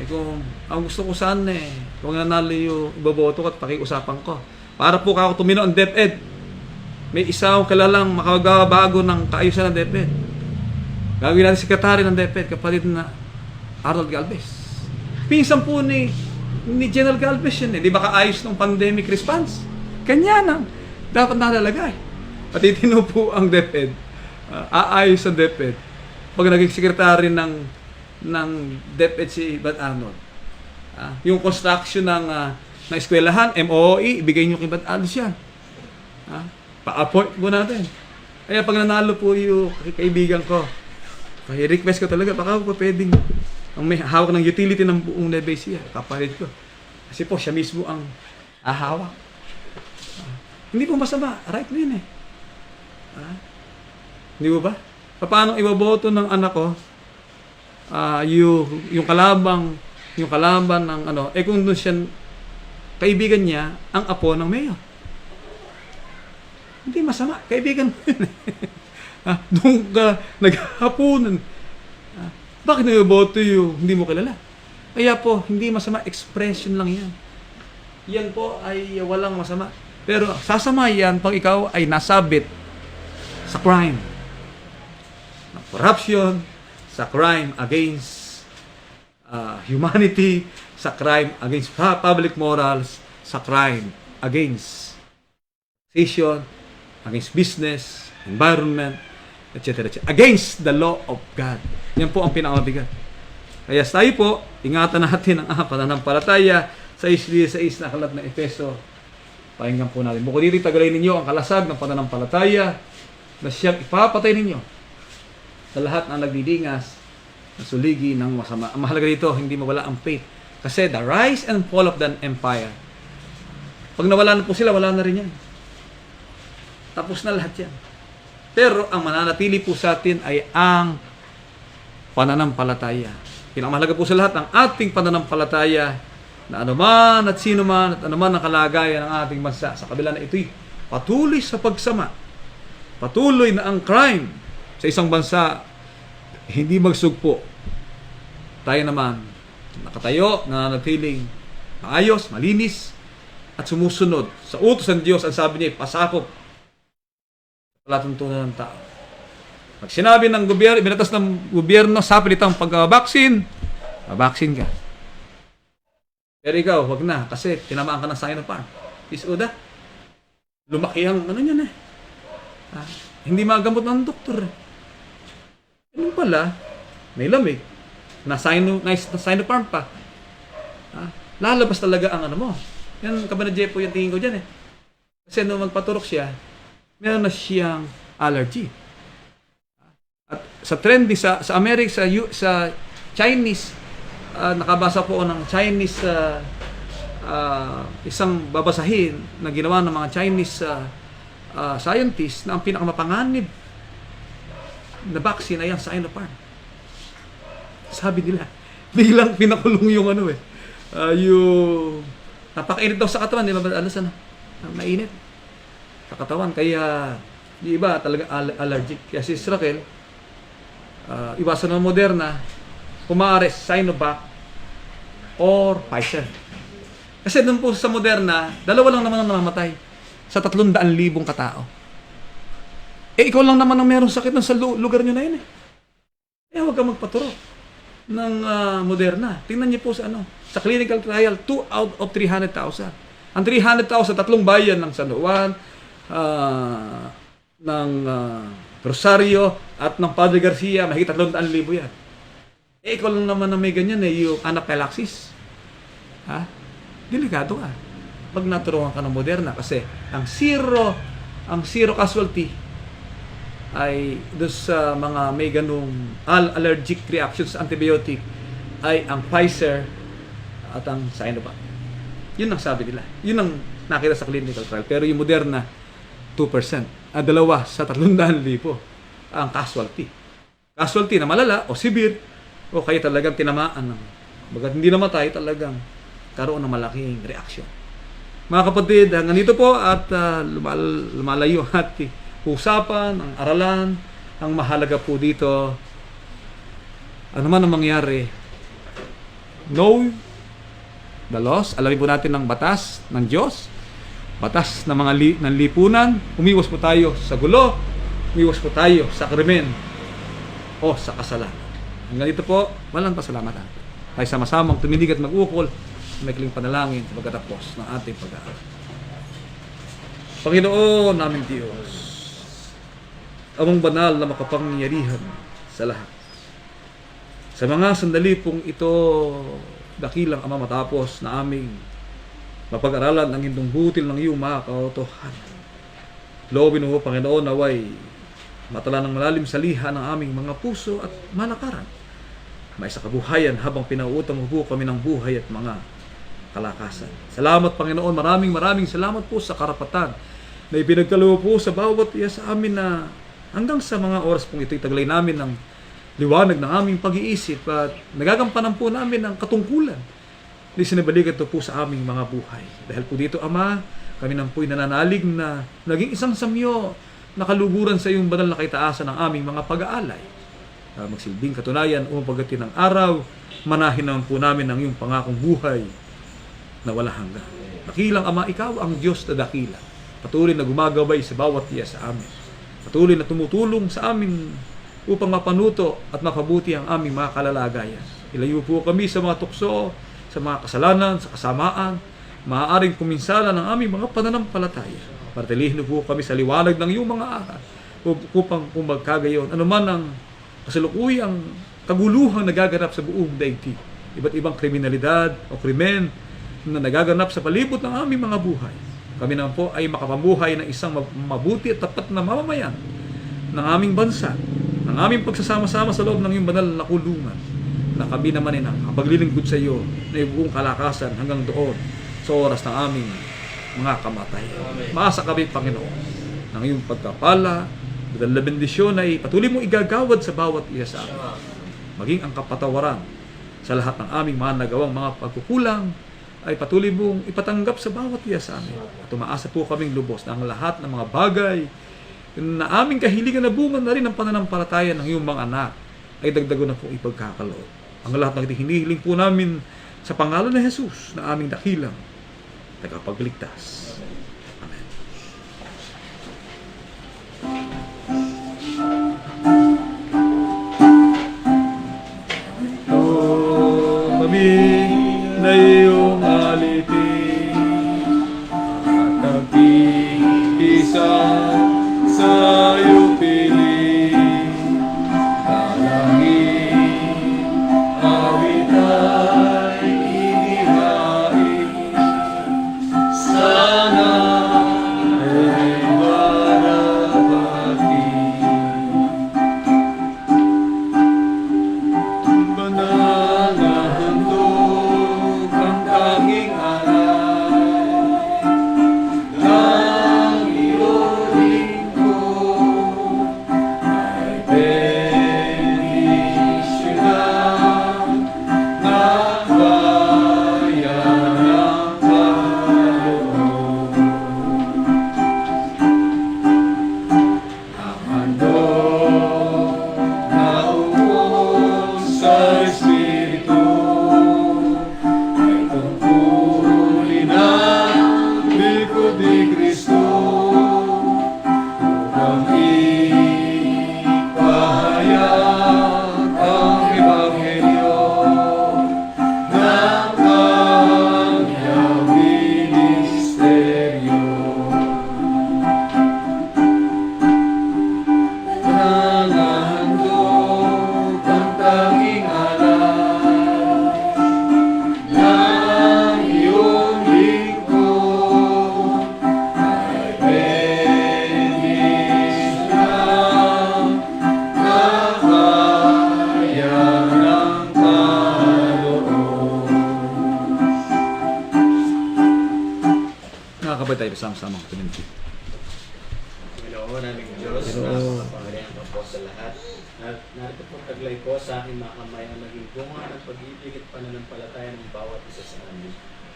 Kung ang gusto ko sana kung nanalo yung iboboto ko at pakiusapan ko. Para po ako tumino ang DepEd. May isang kilalang makagabago ng kaayusan ng DepEd. Gagawin natin sekretary ng DepEd, kapatid na Arnold Galvez. Pinsan po ni General Galvez yun eh. Di ba kaayos ng pandemic response? Kanya nang dapat nalalagay. Patitino po ang DepEd. Aayos ang DepEd. Pag naging sekretary ng DepEd si Bad Arnold. Yung construction ng eskwelahan, MOE, ibigay nyo kay Bad Arnold yan. Pa-appoint po natin. Kaya pag nanalo po yung kaibigan ko, kaya request ko talaga, baka po pwedeng ang may hawak ng utility ng buong Nevesia, kapalit ko. Kasi po, siya mismo ang hawak. Hindi po masama, right mo yun eh. Hindi mo ba? Paano ibaboto ng anak ko, yung kalaban ng kung doon siya, kaibigan niya, ang apo ng mayor. Hindi masama, kaibigan mo yun eh. Doon ka naghahaponan. Bakit naiboto yung hindi mo kilala? Kaya po, hindi masama, expression lang yan. Yan po ay walang masama. Pero sasama yan pag ikaw ay nasabit sa crime. Corruption, sa crime against humanity, sa crime against public morals, sa crime against taxation, against business, environment, etc. Against the law of God. Yan po ang pinakamabigat. Kaya tayo po, ingatan natin ang pananampalataya 6:16 na kalat ng Efeso. Pakinggan po natin. Bukod dito, tagalay ninyo ang kalasag ng pananampalataya na siyang ipapatay ninyo sa lahat ng nagdidingas na suligi ng masama. Ang mahalaga dito, hindi mawala ang faith. Kasi the rise and fall of the empire. Pag nawala na po sila, wala na rin yan. Tapos na lahat yan. Pero ang mananatili po sa atin ay ang pananampalataya. Pinakamahalaga po sa lahat ang ating pananampalataya na anuman at sino man at anuman ang kalagayan ng ating bansa sa kabila na ito'y patuloy sa pagsama. Patuloy na ang crime sa isang bansa hindi magsugpo. Tayo naman nakatayo, nananatiling maayos, malinis at sumusunod sa utos ng Diyos. Ang sabi niya, pasakop palatuntunan ng tao. Pag sinabi ng gobyerno, binatas ng gobyerno sa pilitang pag-vaccine, mabaksin ka. Pero ikaw, wag na, kasi tinamaan ka ng Sinopharm. Isuda. Lumaki ang ano niyan eh. Hindi magamot ng doktor. Ganun pala, may lamig. Na Sinopharm pa. Lalabas talaga ang ano mo. Yan, Kabanadje po yung tingin ko dyan eh. Kasi nung magpaturok siya, meron na siyang allergy. At sa trendy sa America, sa Chinese, nakabasa po ng Chinese isang babasahin na ginawa ng mga Chinese scientists na ang pinakamapanganib na vaccine ay ang Sinopharm. Sabi nila, biglang pinakulong yung ano eh. Yung napakainit daw sa katawan, di ba? Mainit sa katawan. Kaya yung iba talaga allergic. Kaya si Israel, iwasan ng Moderna, kumare Sinovac or Pfizer. Kasi doon po sa Moderna, dalawa lang naman ang namamatay sa 300,000 katao. Ikaw lang naman ang merong sakit sa lugar nyo na yun eh. Huwag kang magpaturo ng Moderna. Tingnan niyo po sa sa clinical trial, 2 out of 300,000. Ang 300,000, 3 bayan ng San Juan, ng Rosario, at ng Padre Garcia, mahigit 300,000 yan. Ikaw lang naman na may ganyan yung anaphylaxis. Delikado ka. Pag naturuan ka ng Moderna, kasi ang zero casualty ay doon sa mga may ganung allergic reactions sa antibiotic ay ang Pfizer at ang Sinovac. Yun ang sabi nila. Yun ang nakita sa clinical trial. Pero yung Moderna, 2%. Dalawa sa 300,000 ang casualty. Casualty na malala o severe o kaya talagang tinamaan. Bagat hindi namatay, talagang karoon ng malaking reaksyon. Mga kapatid, hanggang dito po at lumalayo ang ating usapan, ang aralan. Ang mahalaga po dito, ano man ang mangyari, know the laws. Alamin po natin ang batas ng Diyos, batas ng mga ng lipunan. Umiwas po tayo sa gulo, umiwas po tayo sa krimen o sa kasalanan. Hanggang dito po, walang pasalamatan. Tayo sama-samang tuminig at mag-ukol sa maikling panalangin sa pagkatapos ng ating pag-aaral. Panginoon namin Diyos, amang banal na makapangyarihan sa lahat. Sa mga sandali pong ito, dakilang Ama, matapos na aming mapag-aralan ang indong butil ng iyong mga kautuhan. Loobin mo, Panginoon, naway matala ng malalim sa liha ng aming mga puso at malakaran. May sa kabuhayan habang pinauutang mo po kami ng buhay at mga kalakasan. Salamat, Panginoon. Maraming salamat po sa karapatan na ipinagkaloob po sa bawat iya sa amin na hanggang sa mga oras pong ito, itaglay namin ng liwanag ng aming pag-iisip at nagagampanan po namin ng katungkulan. Hindi sinabalikan ito po sa aming mga buhay. Dahil po dito, Ama, kami nang po'y nananalig na naging isang samyo na kaluguran sa iyong banal na kaitaasan ng aming mga pag-aalay. Magsilbing katunayan o pagdating ng araw, manahin naman po namin ang iyong pangakong buhay na wala hanggan. Dakilang Ama, ikaw ang Diyos na dakila. Patuloy na gumagabay sa bawat iya sa amin. Patuloy na tumutulong sa amin upang mapanuto at mapabuti ang aming mga kalalagayan. Ilayo po kami sa mga tukso, sa mga kasalanan, sa kasamaan, maaaring kuminsala ng aming mga pananampalataya. Partilihin po kami sa liwanag ng iyong mga aral upang kumagkagayon anuman ang kasalukuyang kaguluhang nagaganap sa buong daigdig. Iba't ibang kriminalidad o krimen na nagaganap sa palibot ng aming mga buhay. Kami naman po ay makapamuhay ng isang mabuti at tapat na mamamayan ng aming bansa, ng aming pagsasama-sama sa loob ng iyong banal na kulungan, na kami naman ay nakapaglilingkod sa iyo na buong kalakasan hanggang doon sa oras ng aming mga kamatayan. Maasa kami, Panginoon, ng iyong pagkapala, dahil na bendisyon ay patuloy mong igagawad sa bawat isa sa amin. Maging ang kapatawaran sa lahat ng aming mga nagawang mga pagkukulang ay patuloy mong ipatanggap sa bawat isa sa amin. At umaasa po kaming lubos na ang lahat ng mga bagay na aming kahilingan na bunga na rin ang pananampalataya ng iyong mga anak ay dagdago na po ipagkakaloob. Ang lahat ng hinihiling po namin sa pangalan ni Jesus na aming dakilang tagapagligtas. Amen. Kami na iyong alipin at nag-iisa sa iyo piling. Dalangin, awit ay inihain, sana ay marapati. Banal na handog ang tanging alay ng iyong lingkod ay bendisyonan ng bayan ng kaloob. Ang handog na uong sa Espiritu ay tungkulin ang likod ni Kristo upang ipahayag ang Ebanghelyo ng kanyang ministeryo. Nangahandog ang tanging alay ng iyong lingkod ay bendisyonan ng bayan ng kaloob. Nakakabay tayo sama-sama ang pinanti. Panginoon naming Diyos, napakapangyarihan ka po sa lahat. At narito po taglay po sa aking mga kamay ang naging bunga ng pag-ibig at pananampalataya ng bawat isa sa amin.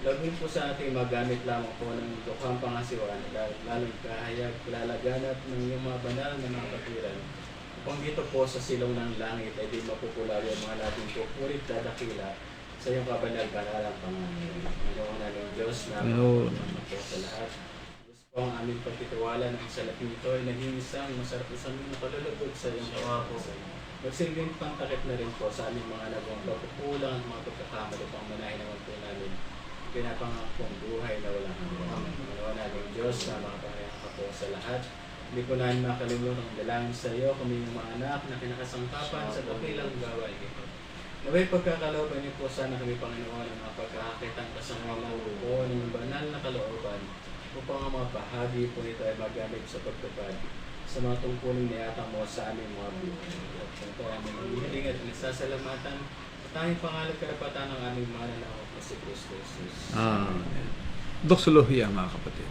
Laging po sa ating magamit lamang po ng dukhang pangasiwan, lalong kahayag, lalaganap ng iyong mga banal na mga katwiran. Upang dito po sa silong ng langit ay di mapupulari ang mga nating pupulit dadakila sa iyong kabanal-banalang pangalan. Panginoon naming Diyos, napakapangyarihan po sa lahat. Po ang aming pagtitiwala ng salapi nito ay naging isang masarap na saming nakalulugod sa iyong pangako. Magsilbing pantakip na rin po sa aming mga nagawang pagkukulang at mga pagkakamali pang manahin naman po namin pinapangakong buhay na walang hanggan. Panginoon naming Diyos na makapangyarihan ka po sa lahat. Hindi po namin makalimutan ang dalangin sa iyo kami yung mga anak na kinakasangkapan sa dakilang gawain ito. Naway pagkakalooban niyo po sana kami Panginoon ang mga pagkakakitang kasamang po ng banal na kalooban upang ang mga bahagi po nito ay magamit sa pagtupad sa mga tungkulin na yata mo sa aming mga buhay. At ito ay aming hihiling at nagsasalamatan at tanging pangalan karapatan ng aming mahal na ako na si Kristo Jesus. Amen. Doxologia, mga kapatid.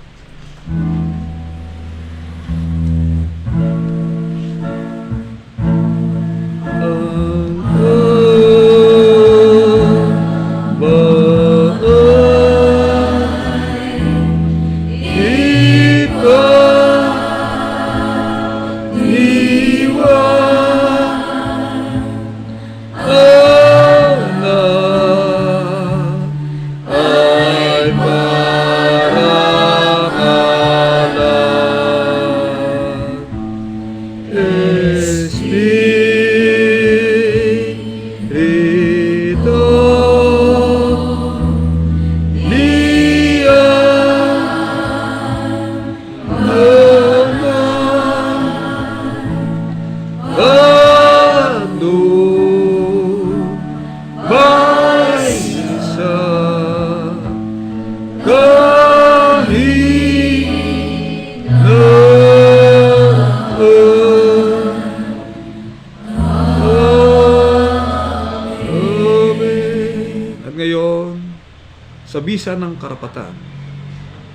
sa bisa ng karapatan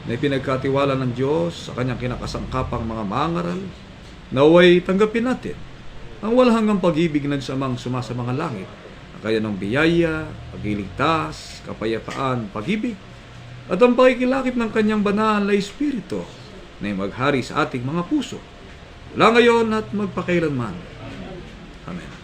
na ipinagkatiwala ng Diyos sa kanyang kinakasangkapang mga mangaral, naway tanggapin natin ang walang hanggang pag-ibig ng samang sumasa mga langit, na kaya ng biyaya, pagliligtas, kapayapaan, pag-ibig, at ang pakikilakip ng kanyang banal na Espiritu na maghari sa ating mga puso, wala ngayon at magpakailanman. Amen.